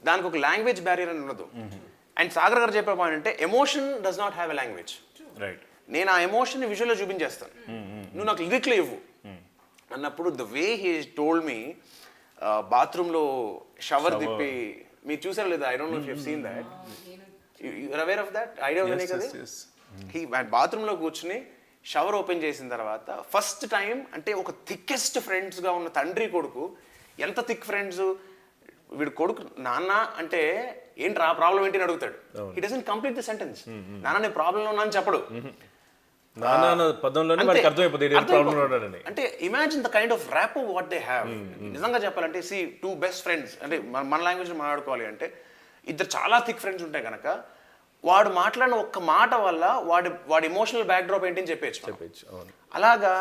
దానికి ఒక లాంగ్వేజ్ బ్యారియర్ అని ఉండదు. అండ్ సాగర్ గారు చెప్పే పాయింట్ అంటే, emotion does not have a language. నేను ఆ ఎమోషన్ విజువల్లో చూపించేస్తాను, నువ్వు నాకు లిరిక్లో ఇవ్వు అన్నప్పుడు, the way he told me, బాత్రూంలో షవర్ తిప్పి, మీరు చూసారు లేదా, I don't know if you have seen that, you're aware of that idea ఉంది కదా. హీ బాత్రూంలో కూర్చుని షవర్ ఓపెన్ చేసిన తర్వాత ఫస్ట్ టైం, అంటే ఒక థిక్కెస్ట్ ఫ్రెండ్స్గా ఉన్న తండ్రి కొడుకు, ఎంత థిక్ ఫ్రెండ్స్, వీడు కొడుకు నాన్న అంటే ఏంటి రా ప్రాబ్లం ఏంటి అని అడుగుతాడు. He doesn't complete the sentence. నాన్న నేను ప్రాబ్లంలో ఉన్నా అని చెప్పడు. నాన్న పదంలోనే వాడికి అర్థమైపోతుంది ఏదో ప్రాబ్లం ఉన్నాడని. అంటే imagine the kind of rap what they have. నిజంగా చెప్పాలంటే సి టూ బెస్ట్ ఫ్రెండ్స్ అంటే మన లాంగ్వేజ్ మాట్లాడుకోవాలి అంటే ఇద్దరు చాలా థిక్ ఫ్రెండ్స్ ఉంటాయి కనుక వాడు మాట్లాడిన ఒక్క మాట వల్ల వాడి ఎమోషనల్ బ్యాక్ డ్రాప్ ఏంటి అని చెప్పచ్చు. అలాగా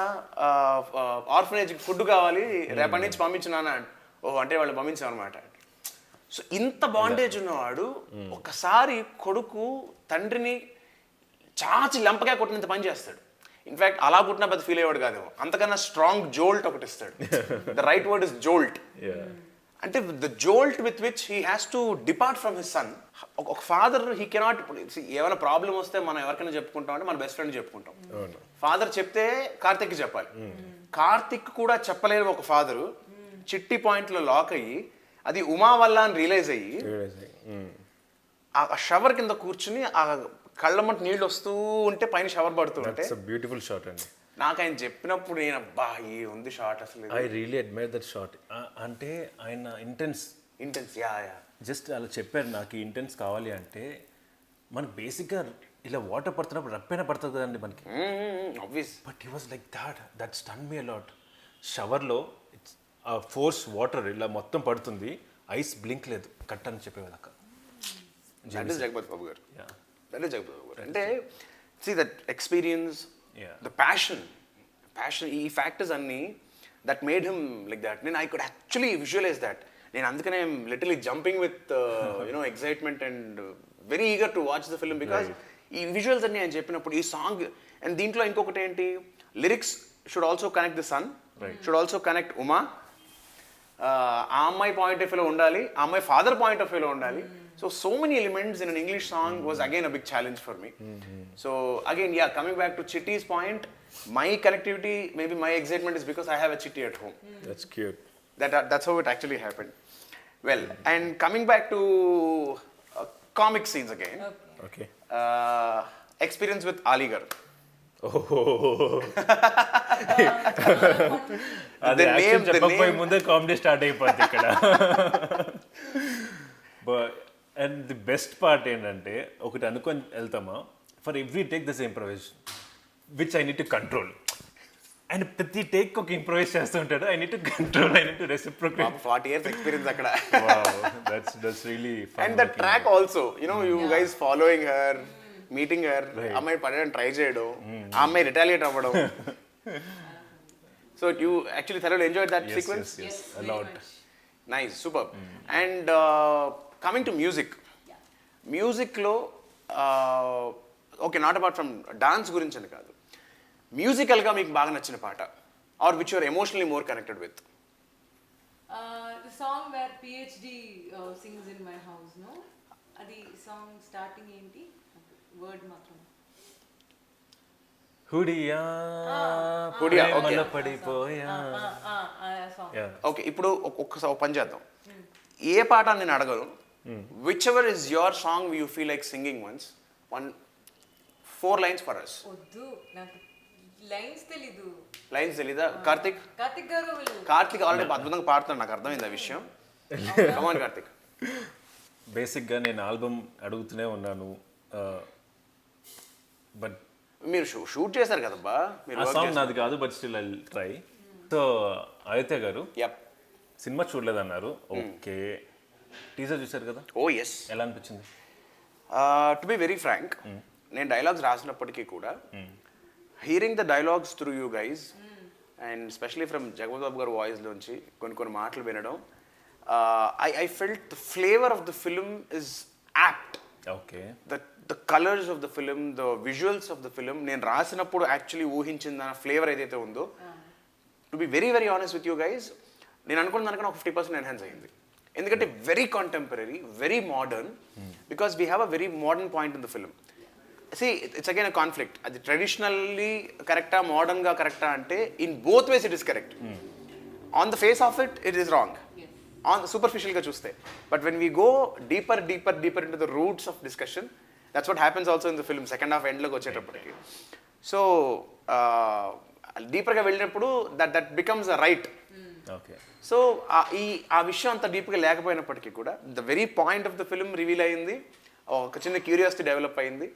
ఆర్ఫనేజ్ ఫుడ్ కావాలి రేపటి నుంచి పంపించినానా ఓహో అంటే వాళ్ళు పంపించాం అనమాట. సో ఇంత బాండేజ్ ఉన్నవాడు ఒక్కసారి కొడుకు తండ్రిని చాచి లెంపగా కొట్టినంత పని చేస్తాడు. ఇన్ఫాక్ట్ అలా కొట్టినా పెద్ద ఫీల్ అయ్యేవాడు కాదేమో, అంతకన్నా స్ట్రాంగ్ జోల్ట్ ఒకటి ఇస్తాడు. The right word is jolt. అంటే the jolt with which he has to depart from his son. ఒక ఫాదర్ హీ కెనాట్, ఏమైనా ప్రాబ్లం వస్తే మనం ఎవరికైనా చెప్పుకుంటాం అంటే మన బెస్ట్ ఫ్రెండ్ చెప్పుకుంటాం. ఫాదర్ చెప్తే కార్తిక్కి చెప్పాలి. కార్తిక్ కూడా చెప్పలేని ఒక ఫాదరు చిట్టి పాయింట్లో లాక్ అయ్యి అది ఉమా వల్ల అని రియలైజ్ అయ్యి ఆ షవర్ కింద కూర్చుని ఆ కళ్ళమంట నీళ్ళు వస్తూ ఉంటే పైన షవర్ పడుతూ ఉంటే బ్యూటిఫుల్ షాట్ అండి. నాకు ఆయన చెప్పినప్పుడు నేను అబ్బా ఈ ఉంది షాట్ అసలు I really admire that shot. అంటే ఆయన ఇంటెన్స్ యా జస్ట్ అలా చెప్పారు నాకు ఈ ఇంటెన్స్ కావాలి అంటే మనకు బేసిక్గా ఇలా వాటర్ పడుతున్నప్పుడు రప్పైనా పడుతుంది కదండి మనకి. Obvious. But he was like that stun me a lot. షవర్లో ఆ ఫోర్స్ వాటర్ ఇలా మొత్తం పడుతుంది, ఐస్ బ్లింక్ లేదు, కట్ అని చెప్పేవాళ్ళక. That is Jagapathi Babu garu. That is Jagapathi Babu garu. అంటే see that experience, the passion ఈ ఫ్యాక్టర్స్ అన్నీ that made him like that. నేను I could actually visualize that. నేను అందుకనే little jumping with excitement and very eager to watch the film because ఈ visuals అన్ని ఆయన చెప్పినప్పుడు ఈ సాంగ్. అండ్ దీంట్లో ఇంకొకటి ఏంటి, lyrics should also connect the son, should also connect Uma. ఆ అమ్మాయి పాయింట్ ఆఫ్ వ్యూలో ఉండాలి, ఆ అమ్మాయి ఫాదర్ పాయింట్ ఆఫ్ వ్యూలో ఉండాలి. So many elements in an English song was again a big challenge for me. So again, coming back to Chitty's point, my connectivity, maybe my excitement is because I have a Chitty at home. That's cute. That's how it actually happened. Well, and coming back to comic scenes again. Okay. Experience with Ali Garu. అది action చెప్పకపోయే ముందే comedy start అయిపోద్ది ఇక్కడ. And the best part ఏంటంటే ఒకటి అనుకొని వెళ్తామా, for every take the same improvisation which I need to control. And ప్రతి take ఒక ఇంప్రొవైజ్ చేస్తూ ఉంటాడు. I need to control, I need to reciprocate. 40 years experience అక్కడ. That's really fun. And the track also, you guys following her, meeting her, అమ్మాయి పడడం try చేయడం, ఆ అమ్మాయి రిటాలియేట్ అవ్వడం. So you actually thoroughly enjoyed that sequence? Yes, a lot. Nice, superb. And coming to music. మ్యూజిక్లో okay, not apart from dance గురించి అని కాదు, మ్యూజికల్గా మీకు బాగా నచ్చిన పాట or which you're emotionally more connected with? The song where PhD sings in my house, no? అది సాంగ్ స్టార్టింగ్ ఏంటి, వర్డ్ మాత్రం హుడియా ఓకే పడిపోయా. ఓకే, ఇప్పుడు ఒక్కసారి పని చేద్దాం. ఏ పాట నేను అడగను, which ever is your song you feel like singing once, 4 lines for us. వద్దు, నాకు లైన్స్ తెలీదు. లైన్స్ తెలీదా? కార్తిక్ గారు కార్తిక్ ఆల్రెడీ అద్భుతంగా పాడుతున్నాడు, నాకు అర్థమైంది ఆ విషయం. కమాన్ కార్తిక్. బేసిక్గా నేను ఆల్బమ్ అడుగుతూనే ఉన్నాను, బట్ మీరు షూట్ చేశారు కదబ్బా, మీరు ఆ సాంగ్ నాది కాదు, but still I try. So Aditya garu సినిమా చూడలేదన్నారు, ఓకే టీజర్ చూశారు కదా? Oh yes. ఎలా అనిపించింది? టు బి వెరీ ఫ్రాంక్, నేను డైలాగ్స్ రాసినప్పటికీ కూడా hearing the dialogues through you guys and specially from Jagapathi Babu గారి వాయిస్లోంచి కొన్ని మాటలు వినడం, I felt the flavour of the film is apt. Okay, the colours of the film, the visuals of the film నేను రాసినప్పుడు యాక్చువల్లీ ఊహించిన ఫ్లేవర్ ఏదైతే ఉందో, to be very very honest with you guys, నేను అనుకున్న దానికన్నా ఒక 50% ఎన్హాన్స్ అయింది. ఎందుకంటే very contemporary, very modern, because we have a very modern point in the film. See, it's again a conflict. అది ట్రెడిషనల్లీ కరెక్టా, మోడర్న్గా కరెక్టా అంటే in both ways it is correct. On the face of it is wrong, on సూపర్ఫిషియల్గా చూస్తే. But when we go deeper in to the roots of discussion, that's what happens also in the film second half ఎండ్లోకి వచ్చేటప్పటికి. So డీపర్గా వెళ్ళినప్పుడు that becomes a right. So ఆ విషయం అంత డీప్గా లేకపోయినప్పటికీ కూడా the very point of the film reveal అయింది, ఒక చిన్న క్యూరియాసిటీ డెవలప్ అయింది,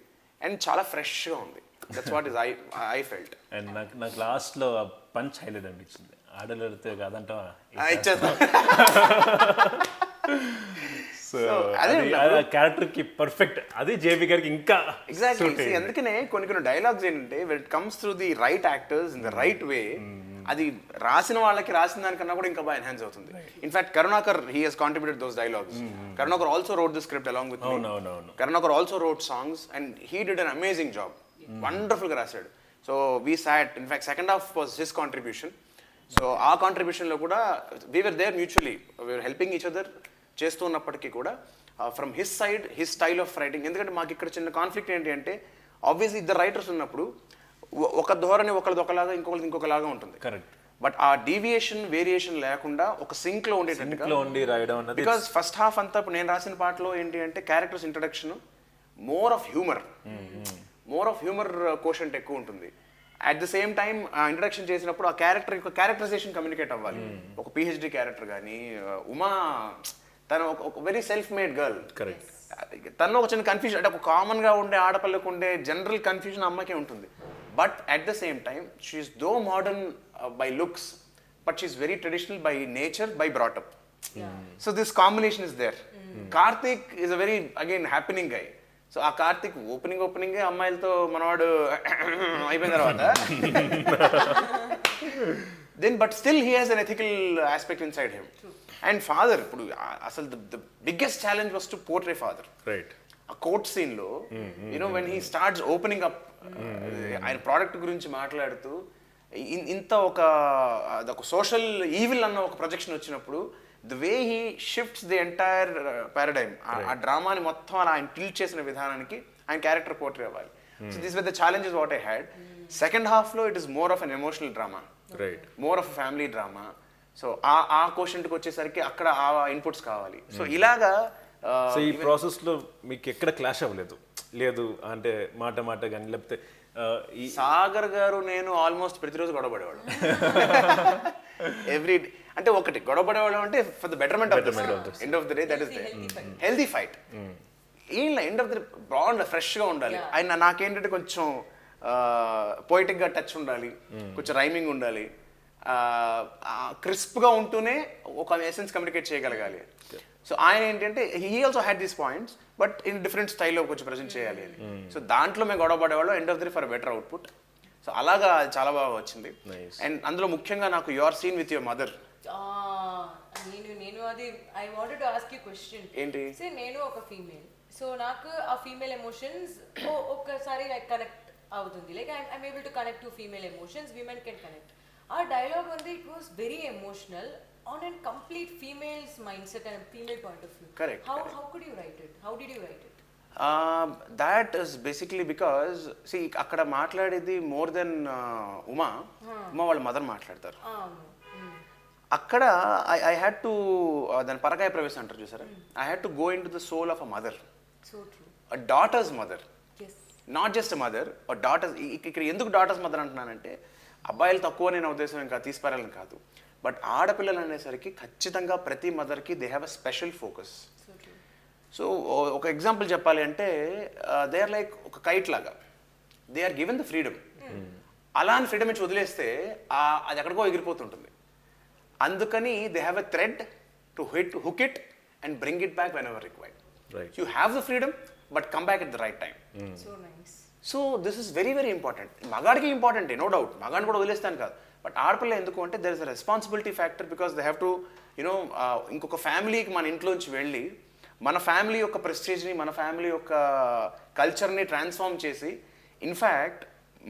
అండ్ చాలా ఫ్రెష్గా ఉంది. That's what is I felt. And నాకు లాస్ట్లో పంచ్ హైలైట్ అనిపించింది. ఆడలేడితే కాదంటావా ఇచ్చేద్దాం. సో అది క్యారెక్టర్కి పర్ఫెక్ట్. అది జేపీ గారికి ఇంకా ఎగ్జాక్ట్లీ. అందుకనే కొన్ని డైలాగ్స్ ఏంటంటే when it comes through the right actors in the right way, అది రాసిన వాళ్ళకి రాసిన దానికన్నా కూడా ఇంకా బాగా ఎన్హాన్స్ అవుతుంది. In fact Karunakar he he's contributed those dialogues. Karunakar also wrote the script along with me. Karunakar also wrote songs and he did an amazing job. వండర్ఫుల్గా రాశాడు. So we sat, in fact second half was his contribution. So ఆ కాంట్రిబ్యూషన్లో కూడా we were there mutually, we are helping each other చేస్తూ ఉన్నప్పటికీ కూడా from his side his style of writing. ఎందుకంటే మాకు ఇక్కడ చిన్న కాన్ఫ్లిక్ట్ ఏంటి అంటే ఆబ్వియస్లీ ఇద్దరు రైటర్స్ ఉన్నప్పుడు ఒక ధోరణి ఒకరిది ఒకలాగా ఇంకొకరిది ఇంకొకలాగా ఉంటుంది. కరెక్ట్. బట్ ఆ డీవియేషన్ వేరియేషన్ లేకుండా ఒక సింక్లో ఉండేటట్టుగా ఉండి రాయడం అన్నది. బికాస్ ఫస్ట్ హాఫ్ అంతా ఇప్పుడు నేను రాసిన పాటలో ఏంటి అంటే characters introduction, more of humour quotient ఎక్కువ ఉంటుంది. అట్ ద సేమ్ టైం ఆ ఇంట్రడక్షన్ చేసినప్పుడు ఆ క్యారెక్టర్ యొక్క క్యారెక్టరైజేషన్ కమ్యూనికేట్ అవ్వాలి. ఒక పిహెచ్డి క్యారెక్టర్ కానీ ఉమా తను ఒక very self made girl. Correct. తను ఒక చిన్న కన్ఫ్యూజన్, అంటే ఒక కామన్గా ఉండే ఆడపిల్లకు ఉండే జనరల్ కన్ఫ్యూజన్ అమ్మకే ఉంటుంది. But at the same time she's though modern by looks, but she's very traditional by nature, by brought up. So this combination is there. Karthik is a very again happening guy. So ఆ కార్తిక్ ఓపెనింగే అమ్మాయిలతో మనవాడు అయిపోయిన తర్వాత then but still he has an ethical aspect inside him. And father, ఇప్పుడు అసలు the biggest challenge was to portray father. Right. ఆ court సీన్లో you know when he starts opening up, ఆయన ప్రోడక్ట్ గురించి మాట్లాడుతూ ఇంత ఒక సోషల్ ఈవిల్ అన్న ఒక ప్రొజెక్షన్ వచ్చినప్పుడు the way he shifts the entire paradigm, ఆ డ్రామాని మొత్తం అలా ఆయన టిల్ట్ చేసిన విధానానికి ఆయన క్యారెక్టర్ పోర్ట్రే అవ్వాలి. So this with the challenges what I had. Second హాఫ్లో it is more of an emotional drama, more of a family drama. So ఆ క్వశ్చన్కి వచ్చేసరికి అక్కడ ఆ ఇన్పుట్స్ కావాలి. సో ఇలాగా సో ఈ ప్రాసెస్లో మీకు ఎక్కడ క్లాష్ అవ్వలేదు లేదు అంటే మాట కానీ లేకపోతే సాగర్ గారు నేను ఆల్మోస్ట్ ప్రతిరోజు గొడవపడేవాడు. ఎవ్రీ అంటే ఒకటి గొడవపడేవాడు అంటే for the betterment of the end of the day, that is the healthy fight. ఏం ఎండ్ ఆఫ్ ద బాగుండాలి, ఫ్రెష్గా ఉండాలి. ఆయన నాకేంటంటే కొంచెం పోయిటిక్గా టచ్ ఉండాలి, కొంచెం రైమింగ్ ఉండాలి, క్రిస్ప్గా ఉంటూనే ఒక ఎసెన్స్ కమ్యూనికేట్ చేయగలగాలి. సో ఆయన ఏంటంటే he also had these points but in different స్టైల్లో కొంచెం ప్రజెంట్ చేయాలి అని. సో దాంట్లో మేము గొడవ పడేవాళ్ళు, end of the day for better output. So అలాగా అది చాలా బాగా వచ్చింది. అండ్ అందులో ముఖ్యంగా నాకు your scene with your mother, నేను అది I wanted to ask you question. ఏంటి? నేను ఒక ఫీమేల్, సో నాకు ఆ ఫీమేల్ ఎమోషన్స్ ఒక్కసారి లైక్ కనెక్ట్ అవుతుంది. Like I'm able to connect to female emotions, women can connect. ఆ డైలాగ్ ఉంది, it was very emotional on a complete female's mindset and female point of view. Correct. How could you write it? How did you write it? That is basically because see అక్కడ మాట్లాడేది more than Uma వాళ్ళ mother మాట్లాడతారు. అక్కడ I had to దాని పరకాయ ప్రవేశం అంటారు చూసారా, I had to go in to the soul of a mother, a daughter's mother, not just a mother, a daughters. ఇక్కడ ఎందుకు డాటర్స్ మదర్ అంటున్నానంటే అబ్బాయిలు తక్కువ నేను ఉద్దేశం ఇంకా తీసిపారాలని కాదు, బట్ ఆడపిల్లలు అనేసరికి ఖచ్చితంగా ప్రతి మదర్కి they have a special focus. So ఒక ఎగ్జాంపుల్ చెప్పాలి అంటే దే ఆర్ లైక్ ఒక కైట్ లాగా, they are given the freedom. అలాని ఫ్రీడమ్ ఇచ్చి వదిలేస్తే అది ఎక్కడికో ఎగిరిపోతుంటుంది. అందుకని they have a thread to hook it and bring it back whenever required. You have the freedom but come back at the right time. So this is very very important. మగాడికి ఇంపార్టెంటే, no doubt, మగాడిని కూడా వదిలేస్తాను కాదు. But ఆడపిల్ల ఎందుకు అంటే there is a responsibility factor, because they have to you know ఇంకొక ఫ్యామిలీకి మన ఇంట్లోంచి వెళ్ళి మన ఫ్యామిలీ యొక్క ప్రెస్టేజ్ని, మన ఫ్యామిలీ యొక్క కల్చర్ని ట్రాన్స్ఫార్మ్ చేసి ఇన్ఫ్యాక్ట్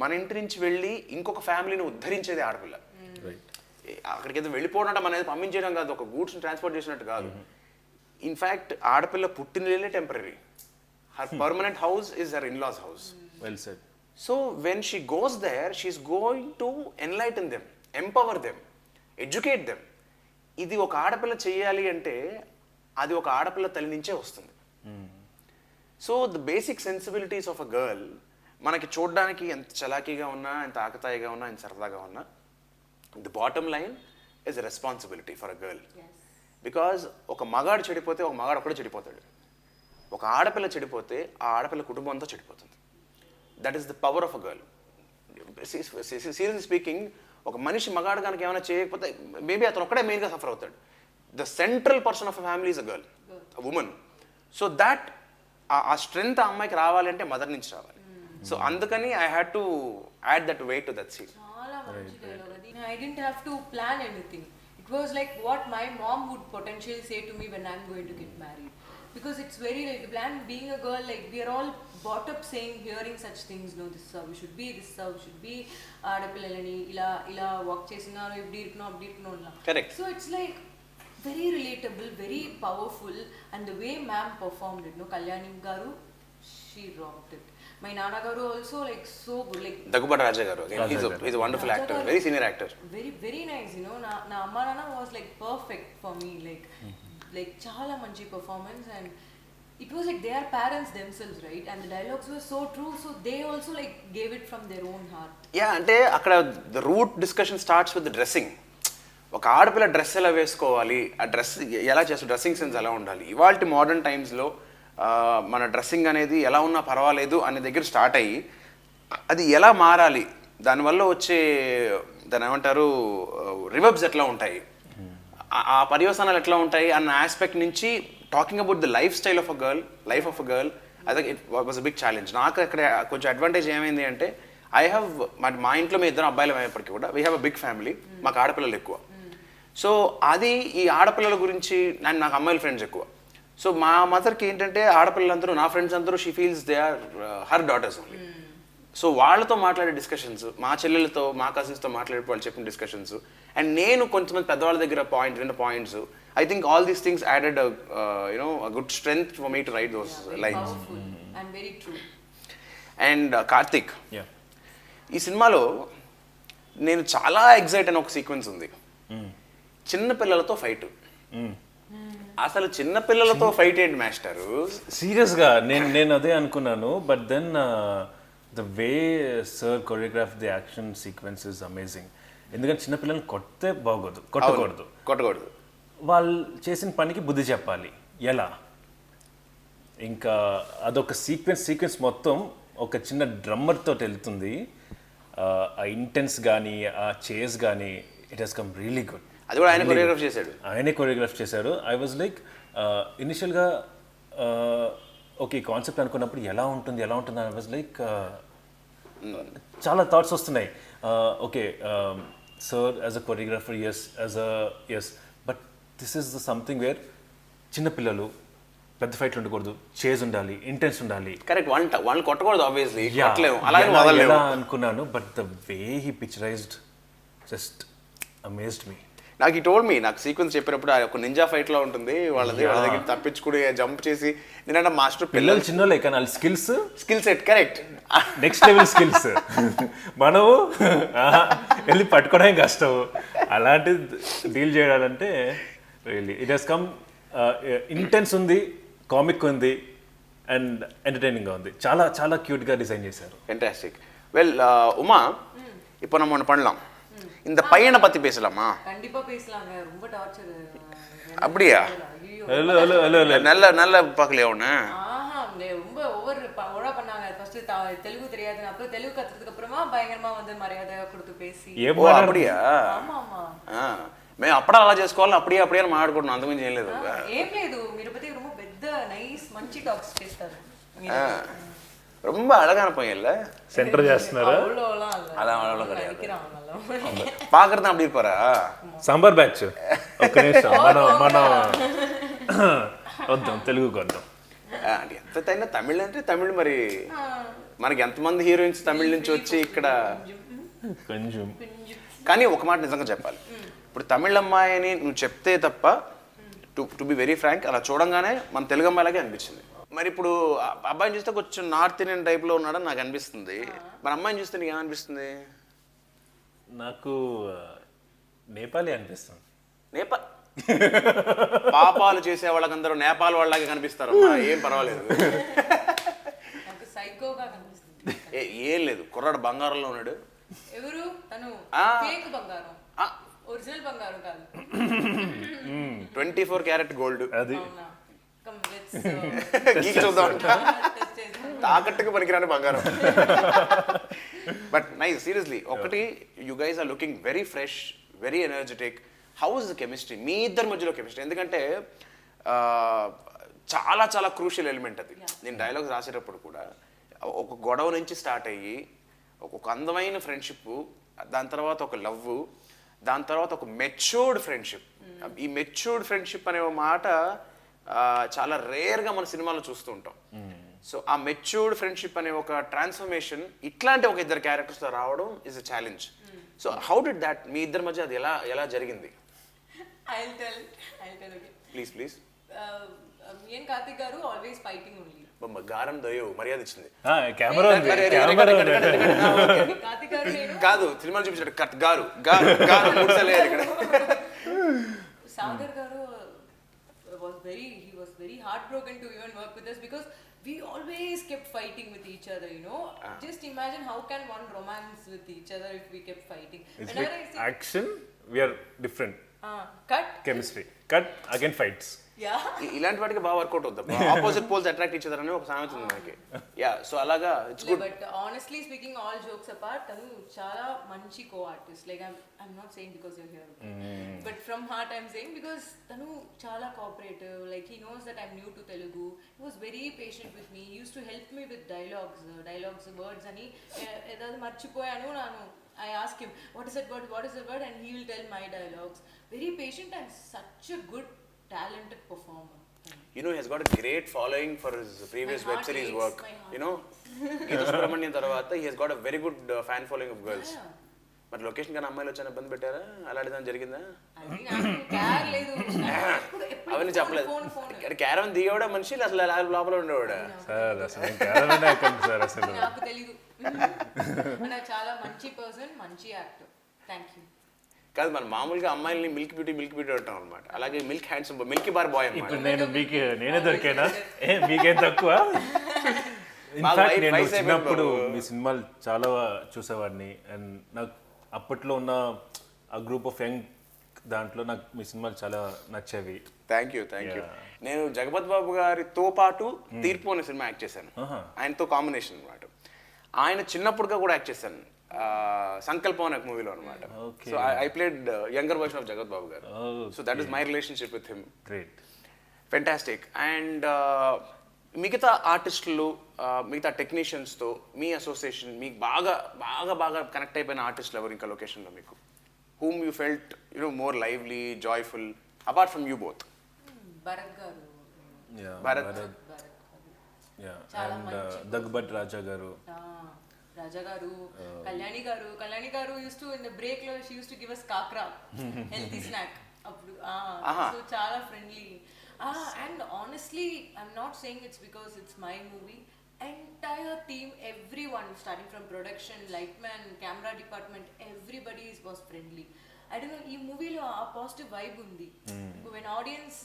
మన ఇంటి నుంచి వెళ్ళి ఇంకొక ఫ్యామిలీని ఉద్ధరించేది ఆడపిల్ల. అక్కడికి ఏదో వెళ్ళిపోవడం అంటే అనేది పంపించడం కాదు, ఒక గూడ్స్ని ట్రాన్స్పోర్ట్ చేసినట్టు కాదు. ఇన్ఫ్యాక్ట్ ఆడపిల్ల పుట్టినలే temporary, her permanent house is her in laws house. Well said. So when she goes there, she's going to enlighten them, empower them, educate them. ఇది ఒక ఆడపిల్ల చేయాలి అంటే అది ఒక ఆడపిల్ల తల్లి నుంచే వస్తుంది. So the basic sensibilities of a girl మనకి చూడడానికి ఎంత చలాకీగా ఉన్నా, ఎంత ఆకతాయిగా ఉన్నా, ఎంత సరదాగా ఉన్నా, the bottom line is a responsibility for a girl. Because ఒక మగాడు చెడిపోతే ఒక మగాడు ఒక్కడే చెడిపోతాడు, ఒక ఆడపిల్ల చెడిపోతే ఆ ఆడపిల్ల కుటుంబం అంతా చెడిపోతుంది. That is the power of a girl. Seriously speaking ఒక మనిషి మగాడు కనుక ఏమైనా చేయకపోతే మేబీ అతను ఒక్కడే మెయిన్గా సఫర్ అవుతాడు. The central person of a family is a girl, a woman. So that ఆ స్ట్రెంగ్త్ ఆ అమ్మాయికి రావాలంటే మదర్ నుంచి రావాలి. సో అందుకని I had to add that weight to that scene. చాలా మంచి డైలాగ్ అది. I didn't have to plan anything. It was like what my mom would potentially say to me when I'm going to get married. Because it's very like, and being a girl, like we are all brought up saying, hearing such things, no, this is how we should be, this is how we should be, aadapillalani ila walk chesinaro ibdi irukno alla. Correct. So it's like very relatable, very powerful, and the way ma'am performed it, no, Kalyani garu, she rocked it. My Nana garu also like so good, like Daggubati Raja garu, he's a wonderful actor, very senior actor. Very very nice, you know. Na amma nana was like perfect for me, like chala manchi performance, and it was like they are parents themselves, right? And the dialogues were so true, so they also like gave it from their own heart. Yeah, అంటే అక్కడ the root discussion starts with the dressing. ఒక ఆడపిల్ల dress ఎలా వేసుకోవాలి, ఆ dress ఎలా చేస్తారు, dressing sense ఎలా ఉండాలి. ఇవాళ మోడర్న్ టైమ్స్లో మన డ్రెస్సింగ్ అనేది ఎలా ఉన్నా పర్వాలేదు అనే దగ్గర స్టార్ట్ అయ్యి అది ఎలా మారాలి, దానివల్ల వచ్చే దాని ఏమంటారు రివర్బ్స్ ఎట్లా ఉంటాయి, ఆ పర్యవసానాలు ఎట్లా ఉంటాయి అన్న ఆస్పెక్ట్ నుంచి talking about the life style of a girl, life of a girl, అది it was a big challenge. నాకు అక్కడ కొంచెం అడ్వాంటేజ్ ఏమైంది అంటే ఐ హ్యావ్ మా ఇంట్లో మీ ఇద్దరు అబ్బాయిలు అయినప్పటికీ కూడా we have a big family, మాకు ఆడపిల్లలు ఎక్కువ. సో అది ఈ ఆడపిల్లల గురించి నాకు అమ్మాయిల ఫ్రెండ్స్ ఎక్కువ. సో మా మదర్కి ఏంటంటే ఆడపిల్లలందరూ నా ఫ్రెండ్స్ అందరూ she feels they or her daughters only. So వాళ్ళతో మాట్లాడే డిస్కషన్స్, మా చెల్లెలతో మా కజిన్స్తో మాట్లాడే వాళ్ళు చెప్పిన డిస్కషన్స్, అండ్ నేను కొంతమంది పెద్దవాళ్ళ దగ్గర విన్న points, I think all these things added good strength for me to right those lines. And very true. And Karthik, ఈ సినిమాలో నేను చాలా ఎగ్జైట్ అయిన ఒక సీక్వెన్స్ ఉంది, చిన్న పిల్లలతో ఫైట్. అసలు చిన్న పిల్లలతో ఫైట్ ఏంటి మాస్టరు? సీరియస్గా నేను అదే అనుకున్నాను. But then the way sir choreograph the action sequence is amazing. ఎందుకంటే చిన్నపిల్లల్ని కొట్టకూడదు. వాళ్ళు చేసిన పనికి బుద్ధి చెప్పాలి ఎలా. ఇంకా అదొక సీక్వెన్స్ మొత్తం ఒక చిన్న డ్రమ్మర్ తోటి వెళ్తుంది. ఆ ఇంటెన్స్ కానీ ఆ చేస్ కానీ it has come really good. అది కూడా ఆయన కొరియోగ్రాఫ్ చేశారు. ఐ వాజ్ లైక్ ఇనిషియల్గా ఓకే కాన్సెప్ట్ అనుకున్నప్పుడు ఎలా ఉంటుంది ఐ వాజ్ లైక్ చాలా థాట్స్ వస్తున్నాయి. Okay sir as a choreographer yes but this is the something where చిన్నపిల్లలు పెద్ద ఫైట్లు ఉండకూడదు, చేజ్ ఉండాలి, ఇంటెన్స్ ఉండాలి. కరెక్ట్, వాళ్ళు కొట్టకూడదు ఆబ్వియస్లీ, ఎలా అనుకున్నాను. But the way he picturised just amazed me. నాకు ఈ టోల్డ్ మీ, నాకు సీక్వెన్స్ చెప్పినప్పుడు ఒక నింజా ఫైట్ లో ఉంటుంది, వాళ్ళ దగ్గర తప్పించుకుని జంప్ చేసి, నేనంటే మాస్టర్ పిల్లలు చిన్నోళ్ళే కానీ వాళ్ళ skill set correct next level skills. మనము వెళ్ళి పట్టుకోవడానికి కష్టం, అలాంటి డీల్ చేయాలంటే really it has come. Intense ఉంది, కామిక్ ఉంది, అండ్ ఎంటర్టైనింగ్గా ఉంది. చాలా చాలా క్యూట్గా డిజైన్ చేశారు. ఫెంటాస్టిక్. వెల్ உமா, இப்போ நம்ம ஒன்று பண்ணலாம், இந்த பையனை பத்தி பேசலாமா? கண்டிப்பா பேசலாங்க. ரொம்ப டார்ச்சர். அப்படியா? நல்ல பார்க்கலையா ஒன்று? ரொம்ப ஓவரா பண்ணாங்க. ஃபர்ஸ்ட் தெலுங்கு தெரியாது, அப்புறம் தெலுங்கு கத்துறதுக்கு அப்புறமா பயங்கரமா வந்து மரியாதை கொடுத்து பேசி. அப்படியா? ఆమా. మేము అప్పుడే అలా చేసుకోవాలి, అప్పుడే మాట్లాడుకుంటున్నాం, అంతకుమించి ఏం లేదు. ఏం లేదు, మీరు పத்தி ரொம்ப పెద్ద నైస్ మంచి టాక్స్ చేస్తారు. ரொம்ப அழகான பையன் இல்ல? సెంటర్ చేస్తున్నారా? అలా பாக்குறது அப்படி இருப்பாரா? సాంబార్ బ్యాచ్. ఒక్క నిమిషం, మనం వద్దాం తెలుగుకి వద్దాం. ఎంతైనా తమిళ్ అంటే తమిళ్, మరి మనకి ఎంతమంది హీరోయిన్స్ తమిళ్ నుంచి వచ్చి ఇక్కడ. కొంచెం కానీ ఒక మాట నిజంగా చెప్పాలి, ఇప్పుడు తమిళ్ అమ్మాయిని నువ్వు చెప్తే తప్ప, టు బి వెరీ ఫ్రాంక్, అలా చూడంగానే మన తెలుగు అమ్మాయిలాగే అనిపించింది. మరి ఇప్పుడు అబ్బాయిని చూస్తే కొంచెం నార్త్ ఇండియన్ టైప్లో ఉన్నాడని నాకు అనిపిస్తుంది, మరి అమ్మాయిని చూస్తే నీకు ఏమనిపిస్తుంది? నాకు నేపాలీ అనిపిస్తుంది. పాపాలు చేసే వాళ్ళకందరూ నేపాల్ వాళ్ళలాగే కనిపిస్తారు, ఏం పర్వాలేదు. ఏం లేదు, కుర్రాడు బంగారంలో ఉన్నాడు. ఎవరు? తను ఫేక్ బంగారం, ఒరిజినల్ బంగారం కాదు. 24 క్యారెట్ గోల్డ్. అది చూద్దాం. తాకట్టుకు పనికిరాని బంగారం. But nice, seriously. ఒకటి, you guys are looking very fresh, very energetic. How is the chemistry మీ ఇద్దరి మధ్యలో కెమిస్ట్రీ? ఎందుకంటే చాలా చాలా క్రూషియల్ ఎలిమెంట్ అది. నేను డైలాగ్స్ రాసేటప్పుడు కూడా ఒక గొడవ నుంచి స్టార్ట్ అయ్యి ఒక అందమైన ఫ్రెండ్షిప్, దాని తర్వాత ఒక లవ్, దాని తర్వాత ఒక మెచ్యూర్డ్ ఫ్రెండ్షిప్. ఈ మెచ్యూర్డ్ ఫ్రెండ్షిప్ అనే మాట చాలా రేర్గా మన సినిమాలో చూస్తూ ఉంటాం. సో ఆ మెచ్యూర్డ్ ఫ్రెండ్షిప్ అనే ఒక ట్రాన్స్ఫర్మేషన్ ఇట్లాంటి ఒక ఇద్దరు క్యారెక్టర్స్తో రావడం is a challenge. So how did that, మీ ఇద్దరి మధ్య అది ఎలా జరిగింది? I'll tell again. Please. Me and Karthik garu always fighting only. గారం దయో మర్యాద ఇచ్చింది. కెమెరా ఉంది, కెమెరా ఉంది. Karthik garu నేను కాదు, సినిమాలో చూపించాడు కట్ గారు గారు మూడుసార్లు ఇక్కడ. Sagar garu he was very heartbroken to even work with us because we always kept fighting with each other, you know. Just imagine how can one romance with each other if we kept fighting. It's like action, we are different. Cut. Chemistry. Cut, again fights. Yeah. ఇలాంటి వాటికి బాగా workout అవుతుంది. Opposite poles attract each other అనే ఒక సామెత ఉంది మనకి. Yeah, so అలాగా it's good. But honestly speaking, all jokes apart, tanu chala manchi co-artist. Like I'm not saying because you're here, but from heart I'm saying because tanu chala cooperative. Like he knows that I'm new to Telugu. He was very patient with me. He used to help me with dialogues, words ani edadu marchipoyanu nanu. I ask him what is that word and he will tell my dialogues. Very patient and such a good talented performer. You know, he has got a great following for his previous web series work. You know, Geeta Subramanian tarvata he has got a very good fan following of girls. మరి location కానీ అమ్మాయిలు వచ్చాను ఇబ్బంది పెట్టారా? అలాంటిదని జరిగిందా? అవన్నీ చెప్పలేదు. Caravan దిగేవాడా మనిషి అసలు లోపల ఉండేవాడా? సార్ అసలు అసలు నాకు తెలీదు. చాలా మంచి పర్సన్, మంచి యాక్టర్. Thank you. కాదు, మన మామూలుగా అమ్మాయిల్ని మిల్క్ బ్యూటీ అంటాం అనమాట. అలాగే milk handsome milky bar boy అనమాట. నేనే దొరికేనా? మీకేం తక్కువ? ఇన్ఫాక్ట్ నేను చిన్నప్పుడు మీ సినిమాలు చాలా చూసేవాడిని అండ్ నాకు అప్పట్లో ఉన్న ఆ గ్రూప్ ఆఫ్ యంగ్ దాంట్లో నాకు మీ సినిమాలు చాలా నచ్చేవి. Thank you. నేను జగపతి బాబు గారితో పాటు తీర్పు అనే సినిమా యాక్ట్ చేశాను. ఆయనతో కాంబినేషన్ అనమాట. ఆయన చిన్నప్పుడుగా కూడా యాక్ట్ చేశాను, సంకల్పం అనే మూవీలో అనమాట. So I played younger version of జగత్ బాబు garu. So that is my relationship with him. Great, fantastic. And మిగతా ఆర్టిస్టులు, మిగతా టెక్నీషియన్స్తో మీ అసోసియేషన్, మీకు బాగా బాగా బాగా కనెక్ట్ అయిపోయిన ఆర్టిస్టులు ఎవరు ఇంకా లొకేషన్లో మీకు? whom you felt, you know, more lively, joyful, apart from you both? Bharat garu. Yeah, Bharat. Yeah, and Dagbhat Raja garu. Raja garu, Kalyani garu used to, in the break lo she used to give us kakra, healthy snack. So chala friendly. And honestly, I'm not saying it's because it's my movie. Entire team, everyone, starting from production, lightman, camera department, everybody was friendly. I don't know, ee movie lo a positive vibe undi. When audience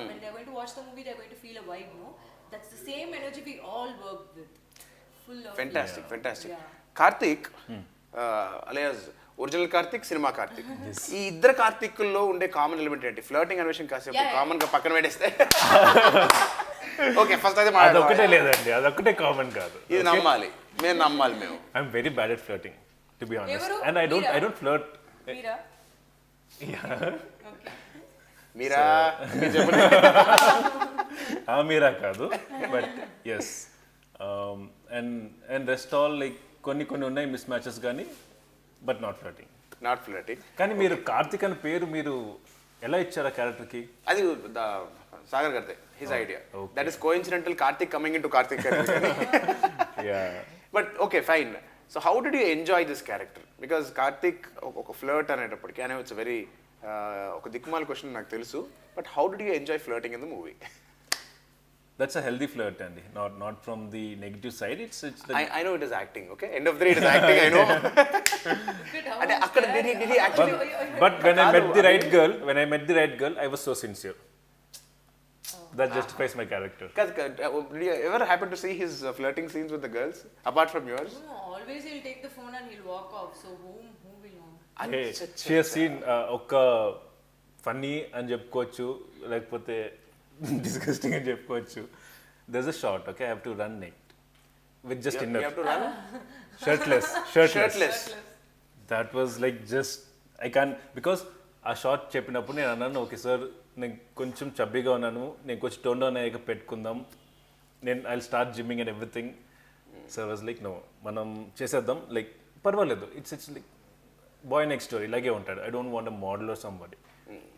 when they're going to watch the movie, they're going to feel a vibe, no? That's the same energy we all worked with. Full of fantastic. Yeah. Karthik, alias original Karthik, cinema Karthik, ఈ ఇద్దరు కార్తిక్లో ఉండే common element ఏంటి? Flirting అనే విషయం కాసేపు common గా పక్కన పెట్టేస్తే ఓకే, ఫస్ట్ అయితే అదొక్కటే లేదండి, అదొక్కటే కామన్ కాదు. ఇది నమ్మాలి, మేము నమ్మాలి. మేము I'm very bad at flirting, to be honest, and I don't flirt. మీరా మీరా కాదు, but yes. And rest all like కొన్ని ఉన్నాయి మిస్ మ్యాచెస్ కానీ, బట్ నాట్ ఫ్లర్టింగ్. కానీ మీరు కార్తిక్ అనే పేరు మీరు ఎలా ఇచ్చారా క్యారెక్టర్కి? అది సాగర్ గారిదే, his idea. That is coincidental, Karthik coming in to Karthik. But okay, fine. So how did you enjoy this character? Because Karthik ఒక ఫ్లర్ట్ అనేటప్పటికి, అనే ఇట్స్ వెరీ ఒక దిక్కుమాల క్వశ్చన్ నాకు తెలుసు, but how did you enjoy flirting in the movie? That's a healthy flirt, Andy. Not from the negative side. It's the... I know it is acting. Okay, end of the day it is acting. I know. And akkada did he actually? But when I met the right girl, I was so sincere. That justifies my character. Did you ever happen to see his flirting scenes with the girls apart from yours? No, always he'll take the phone and he'll walk off. So who will know? Hey, she has seen oka funny అని చెప్పుకోవచ్చు, లేకపోతే disgusting అని చెప్పుకోవచ్చు. There's a shot, okay, I have to run next. With just You inner have to run shirtless. shirtless. That was like just I can because ఆ short చెప్పినప్పుడు నేను అన్నాను okay sir నేను కొంచెం చబ్బీగా ఉన్నాను, నేను కొంచెం టోన్ డౌన్ అయ్యాక పెట్టుకుందాం, నేను I start gymming and everything. Sir was like no మనం చేసేద్దాం, లైక్ పర్వాలేదు, it's like boy next door ఇలాగే ఉంటాడు, I don't want a model or somebody.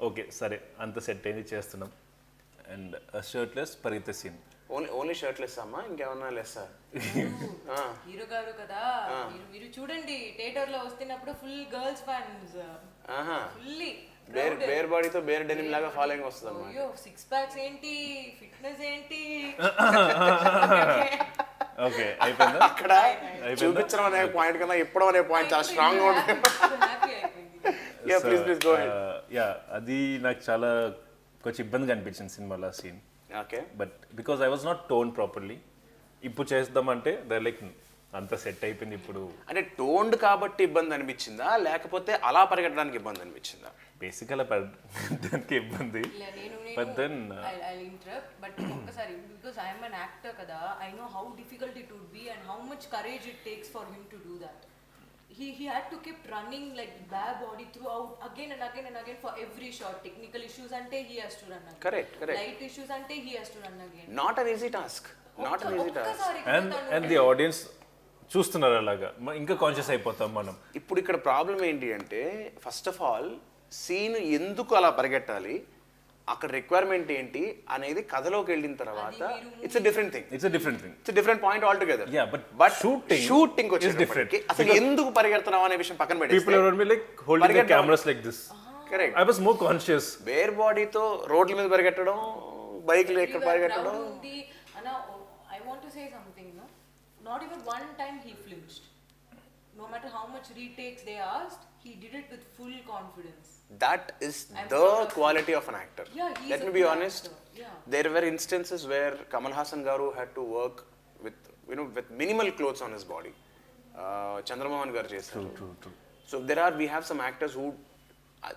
Okay సరే అంత సెట్ అయింది చేస్తున్నాం. అండ్ షర్ట్లెస్ పరిగెత్తే సీన్ ఓన్లీ షర్ట్లెస్ అమ్మా, ఇంకేమన్నా లెస్సా? హీరో గారు కదా, మీరు చూడండి థియేటర్ లో వస్తున్నప్పుడు full girls fans, fully bare బాడీతో బేర్ డెనిమ్ లాగా ఫాలోయింగ్ వస్తుంది. అయ్యో సిక్స్ ప్యాక్స్ ఏంటి, ఫిట్నెస్ ఏంటి. ఓకే అయిపోయిందా? అక్కడ చూపించడం అనే పాయింట్ కన్నా ఇప్పడం అనే పాయింట్ చాలా స్ట్రాంగ్ గా ఉంటుంది. హ్యాపీ అయిపోయింది. Please go head. యా అది నాకు చాలా కొంచెం ఇబ్బందిగా అనిపించింది సినిమాలో ఆ scene. Okay, but because I was not tone properly. ఇప్పుడు చేద్దామంటే దే లైక్ అంత సెట్ అయిపోయింది. ఇప్పుడు అంటే టోన్డ్ కాబట్టి ఇబ్బంది అనిపించిందా, లేకపోతే అలా పరిగెట్టడానికి ఇబ్బంది అనిపించిందా? బేసిక్ అలా దానికి ఇబ్బంది. But then I'll interrupt, but ఒక్కసారి because I am an actor కదా, I know how difficult it would be and how much courage it takes for him to do that. He had to keep running like bare body throughout again and again and again for every shot. Technical issues ante he has to run again. Correct. Light issues ante he has to run again. Not an easy task. And the audience చూస్తున్నారు అలాగా, ఇంకా conscious అయిపోతాం మనం. ఇప్పుడు ఇక్కడ problem ఏంటి అంటే first of all seen ఎందుకు అలా పరిగెట్టాలి, అక్కడ రిక్వైర్మెంట్ ఏంటి అనేది కథలోకి వెళ్ళిన తర్వాత it's different thing. It's different thing, it's different point all together. Yeah but shooting వచ్చేటప్పటికి అసలు ఎందుకు పరిగెడుతున్నాం అనే విషయం పక్కన పెట్టి people around me like holding the cameras like this. Correct. I was more conscious. Bare బాడీతో రోడ్ల మీద పరిగెట్టడం, బైక్లు ఎక్కడ పరిగెట్టడం. I want to say something, no? Not even one time he flinched. No matter how much retakes they asked, he did it with full confidence. That is the quality of an actor. Yeah, he's Let a me be good honest. actor. Yeah. There were instances where Kamal Hassan garu had to work with with minimal clothes on his body. Chandramohan garu chesaru. True. So we have some actors who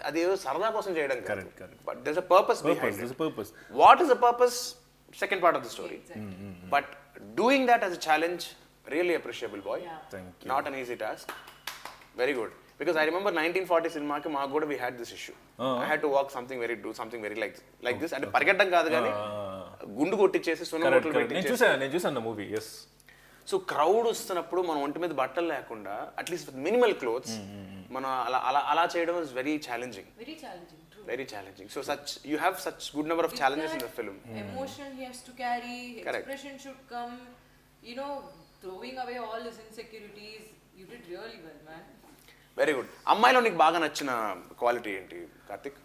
అదేదో సరదా కోసం చేయడం కాదు. Correct. But there's a purpose behind it. There's a purpose. What is the purpose? Second part of the story. Exactly. But doing that as a challenge, really appreciable, boy. Yeah. Thank you. Not an easy task. Very good. Because I remember 1940 cinema ki maaku kuda we had this issue. I had to walk do something very like this. And పరిగెట్టడం కాదు కానీ గుండు కొట్టించేసి సున్నం Correct. కొట్లు నేను పెట్టించేసి. చూసాను movie. Yes. So crowd వస్తున్నప్పుడు మనం ఒంటి మీద బట్టలు లేకుండా అట్లీస్ట్ విత్ మినిమల్ క్లోత్స్ మనం అలా చేయడం is very challenging. Very challenging, true. Very challenging. So you have such good number of challenges in the film. Emotion he has to carry, Correct. expression should come, throwing away all his insecurities. You did really well, man. Very good. అమ్మాయిలో నీకు బాగా నచ్చిన quality ఏంటి కార్తిక్?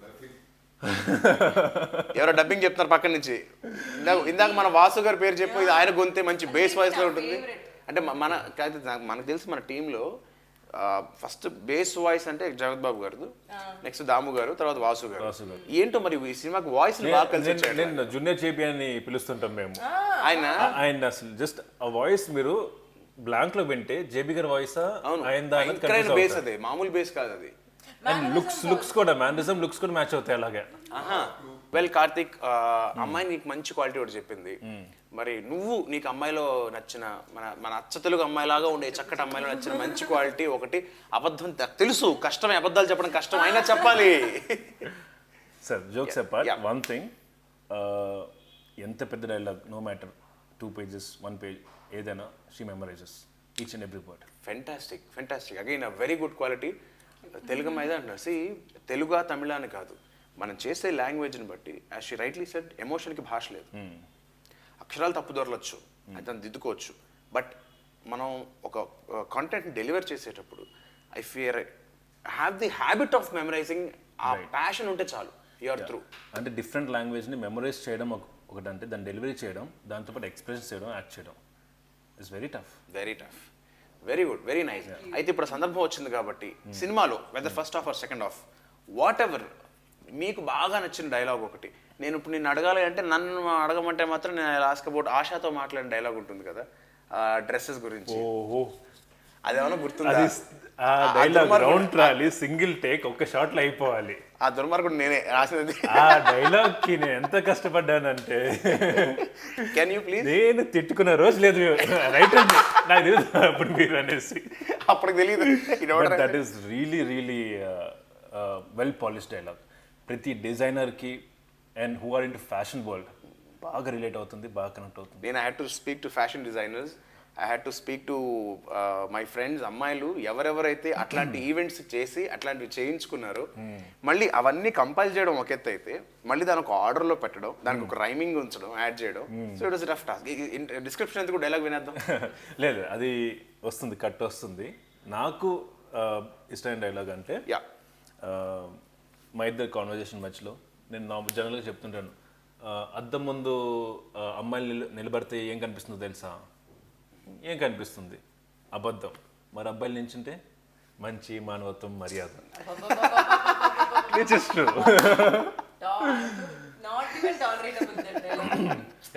ఎవరో dubbing చెప్తున్నారు పక్కన నుంచి. ఇందాక మన వాసు గారి పేరు చెప్పి ఇది ఆయన గొంతే మంచి బేస్ వాయిస్ లో ఉంటుంది. అంటే మనకు తెలిసి మన టీంలో ఫస్ట్ బేస్ వాయిస్ అంటే జగత్ బాబు గారు, నెక్స్ట్ దాము గారు, తర్వాత వాసు గారు. ఏంటో మరి ఈ సినిమాకి వాయిస్ బాగా కలిసి వచ్చాడు. నేను జూనియర్ జేపీ అని పిలుస్తుంటాం మేము. ఆయన అసలు జస్ట్ ఆ వాయిస్ మీరు బ్లాంక్ లో వింటే జేబీ గారి వాయిస్ బేస్ అదే, మామూలు బేస్ కాదు అది. అండ్ లుక్స్ కూడా మ్యానరిజం లుక్స్ కూడా మ్యాచ్ అవుతాయి అలాగే. వెల్ కార్తిక్, అమ్మాయి నీకు మంచి క్వాలిటీ ఒకటి చెప్పింది. మరి నువ్వు నీకు అమ్మాయిలో నచ్చిన మన అచ్చ తెలుగు అమ్మాయిలాగా ఉండే చక్కటి అమ్మాయిలో నచ్చిన మంచి క్వాలిటీ ఒకటి. అబద్ధం తెలుసు, కష్టమే, అబద్ధాలు చెప్పడం కష్టం, అయినా చెప్పాలి. Sir jokes apart, one thing, ఎంత పెద్ద dialogue no matter 2 pages 1 page ఏదైనా she memorises each and every word. Fantastic again a very good quality. Telugu అమ్మాయి అంటున్నారు. సి తెలుగు తమిళ అని కాదు, మనం చేసే లాంగ్వేజ్ని బట్టి యాజ్ షీ రైట్లీ సెడ్ ఎమోషన్కి భాష లేదు. అక్షరాలు తప్పు దొరలొచ్చు, అయితే దిద్దుకోవచ్చు. బట్ మనం ఒక కాంటెంట్ని డెలివర్ చేసేటప్పుడు I have the habit of memorising. ఆ ప్యాషన్ ఉంటే చాలు, యూఆర్ త్రూ. అంటే డిఫరెంట్ లాంగ్వేజ్ని మెమరైజ్ చేయడం ఒకటి, అంటే దాన్ని డెలివరీ చేయడం, దాంతోపాటు ఎక్స్ప్రెస్ చేయడం, యాక్ట్ చేయడం it's very tough. Very good, very nice. అయితే ఇప్పుడు సందర్భం వచ్చింది కాబట్టి సినిమాలో whether first half or second half whatever మీకు బాగా నచ్చిన డైలాగ్ ఒకటి. నేను ఇప్పుడు నిన్ను అడగాలి అంటే నన్ను అడగమంటే మాత్రం నేను ఆస్క్ అబౌట్ ఆశాతో మాట్లాడిన డైలాగ్ ఉంటుంది కదా, డ్రెస్సెస్ గురించి. అదేమన్నా గుర్తుందా? అది ఆ dialogue round trolley single take ఒక్క షాట్ లో అయిపోవాలి. ఆ దుర్మార్గుడు నేనే రాసినది. ఆ డైలాగ్ కి నేను ఎంత కష్టపడ్డానంటే కెన్ యూ ప్లీజ్? నేను తిట్టుకున్న రోజు లేదు రైటర్ నాకు తెలియదు అప్పుడు మీరు అనేసి. అప్పటికి తెలియదు. That is really really well polished dialogue. ప్రతి డిజైనర్కి and who are in to fashion world బాగా రిలేట్ అవుతుంది, బాగా కనెక్ట్ అవుతుంది. నేను I had to speak to fashion designers, I had to speak to my friends, అమ్మాయిలు ఎవరెవరైతే అట్లాంటి ఈవెంట్స్ చేసి అట్లాంటివి చేయించుకున్నారో మళ్ళీ అవన్నీ కంపైల్ చేయడం ఒక ఎత్తు అయితే మళ్ళీ దాని ఒక ఆర్డర్లో పెట్టడం, దానికి ఒక రైమింగ్ ఉంచడం, యాడ్ చేయడం. So it was rough task. Description ఎందుకు డైలాగ్ వినేద్దాం? లేదు అది వస్తుంది, కట్ వస్తుంది. నాకు ఇష్టమైన డైలాగ్ అంటే మా ఇద్దరు కాన్వర్జేషన్ మధ్యలో నేను జనరల్గా చెప్తుంటాను, అద్దం ముందు అమ్మాయిలు నిలబడితే ఏం కనిపిస్తుందో తెలుసా? ఏం కనిపిస్తుంది? అబద్ధం. మరి అబ్బాయిలు నించుంటే మంచి మానవత్వం, మర్యాద.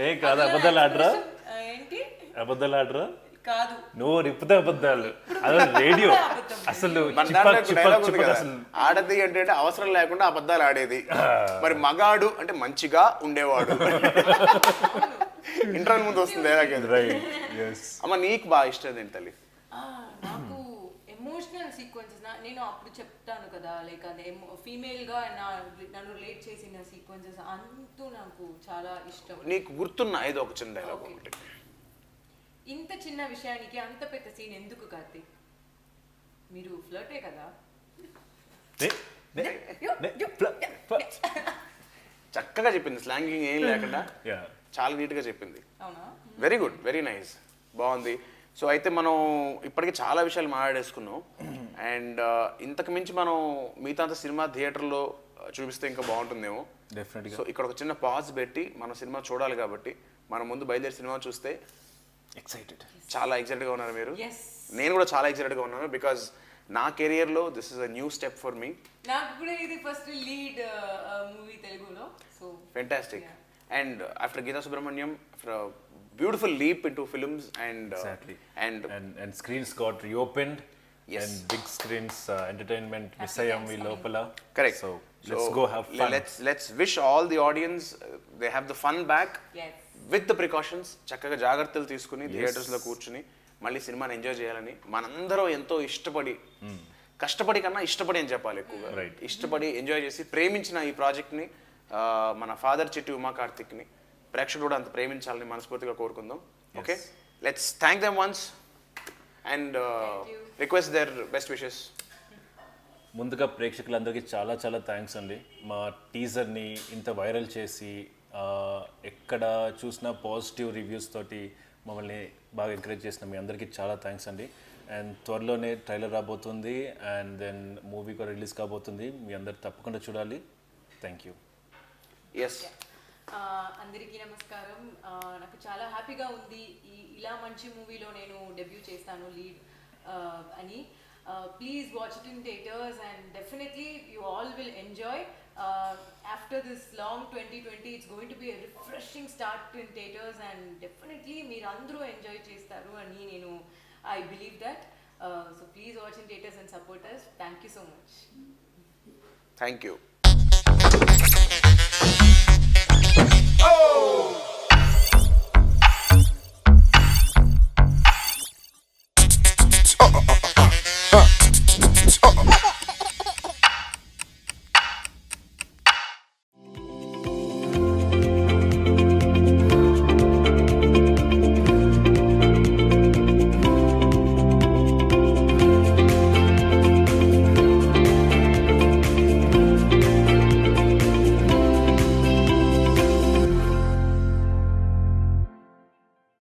ఏం కాదు, అబద్ధాలు ఆడరా? అబద్ధాలు ఆడరా? కాదు, నువ్వు రిప్పుతే అబద్ధాలు. అదే రేడియో అసలు ఆడది అంటే అవసరం లేకుండా అబద్ధాలు ఆడేది. మరి మగాడు అంటే మంచిగా ఉండేవాడు. ఇంటర్వ్యూ ముందు వస్తుంది. అమ్మ నీకు బాగా ఇష్టం ఏంటి తల్లి? నాకు ఎమోషనల్ సీక్వెన్సెస్, నేను అప్పుడు చెప్తాను కదా, లైక్ అదే ఫీమేల్గా నన్ను రిలేట్ చేసిన సీక్వెన్సెస్ అంటూ నాకు చాలా ఇష్టం. నీకు గుర్తున్న ఏదో ఒక చిన్న డైలాగ్ ఒకటి. ఇంత చిన్న విషయానికి అంత పెద్ద సీన్ ఎందుకు కార్తీక్? మీరు ఫ్లర్టే కదా? చక్కగా చెప్పింది, స్లాంగింగ్ ఏం లేకుండా చాలా నీట్గా చెప్పింది. అవునా? వెరీ గుడ్, వెరీ నైస్, బాగుంది. సో అయితే మనం ఇప్పటికీ చాలా విషయాలు మాట్లాడేసుకున్నాం. అండ్ ఇంతకు మించి మనం మిగతా సినిమా థియేటర్లో చూపిస్తే ఇంకా బాగుంటుందేమో. డెఫినెట్గా. సో ఇక్కడ ఒక చిన్న పాజ్ పెట్టి మనం సినిమా చూడాలి కాబట్టి మనం ముందు బయలుదేరి సినిమా చూస్తే చాలా ఎక్సైటెడ్గా ఉన్నారు మీరు. నేను కూడా చాలా ఎక్సైటెడ్గా ఉన్నాను బికాజ్ నా కెరియర్లో this is a new step for me. నాకు కూడా ఇది ఫస్ట్ లీడ్ మూవీ తెలుగులో. So fantastic. And after Geeta Subramaniam, after a beautiful leap into films and and screens got reopened. Yes. And big screens entertainment Visayamvi Lopala. Correct. So let's go have fun. Let's wish all the audience they have the fun back. Yes. With the precautions. చక్కగా జాగ్రత్తలు తీసుకుని theatres లో కూర్చుని మళ్ళీ సినిమాని enjoy చేయాలని మనందరం ఎంతో ఇష్టపడి, కష్టపడి కన్నా ఇష్టపడి అని చెప్పాలి ఎక్కువగా, ఇష్టపడి ఎంజాయ్ చేసి ప్రేమించిన ఈ ప్రాజెక్ట్ని మన ఫాదర్ చిట్టి ఉమా కార్తిక్ని ప్రేక్షకుడు కూడా అంత ప్రేమించాలని మనస్ఫూర్తిగా కోరుకుందాం. Okay, let's thank them once and request their best wishes. ముందుగా ప్రేక్షకులందరికీ చాలా చాలా థ్యాంక్స్ అండి. మా టీజర్ని ఇంత వైరల్ చేసి ఎక్కడ చూసినా పాజిటివ్ రివ్యూస్ తోటి మమ్మల్ని బాగా ఎంకరేజ్ చేసిన మీ అందరికీ చాలా థ్యాంక్స్ అండి. అండ్ త్వరలోనే ట్రైలర్ రాబోతుంది అండ్ దెన్ మూవీ కూడా రిలీజ్ కాబోతుంది. మీ అందరు తప్పకుండా చూడాలి. Thank you. ఎస్, అందరికీ నమస్కారం. నాకు చాలా హ్యాపీగా ఉంది ఇలా మంచి మూవీలో నేను డెబ్యూ చేస్తాను లీడ్ అని. Please watch it in theatres and definitely you all will enjoy. After this long 2020 it's going to be a refreshing start in theatres and definitely మీరు అందరూ ఎంజాయ్ చేస్తారు అని నేను I believe that. So please watch in theatres and support us. Thank you so much. Thank you. Oh!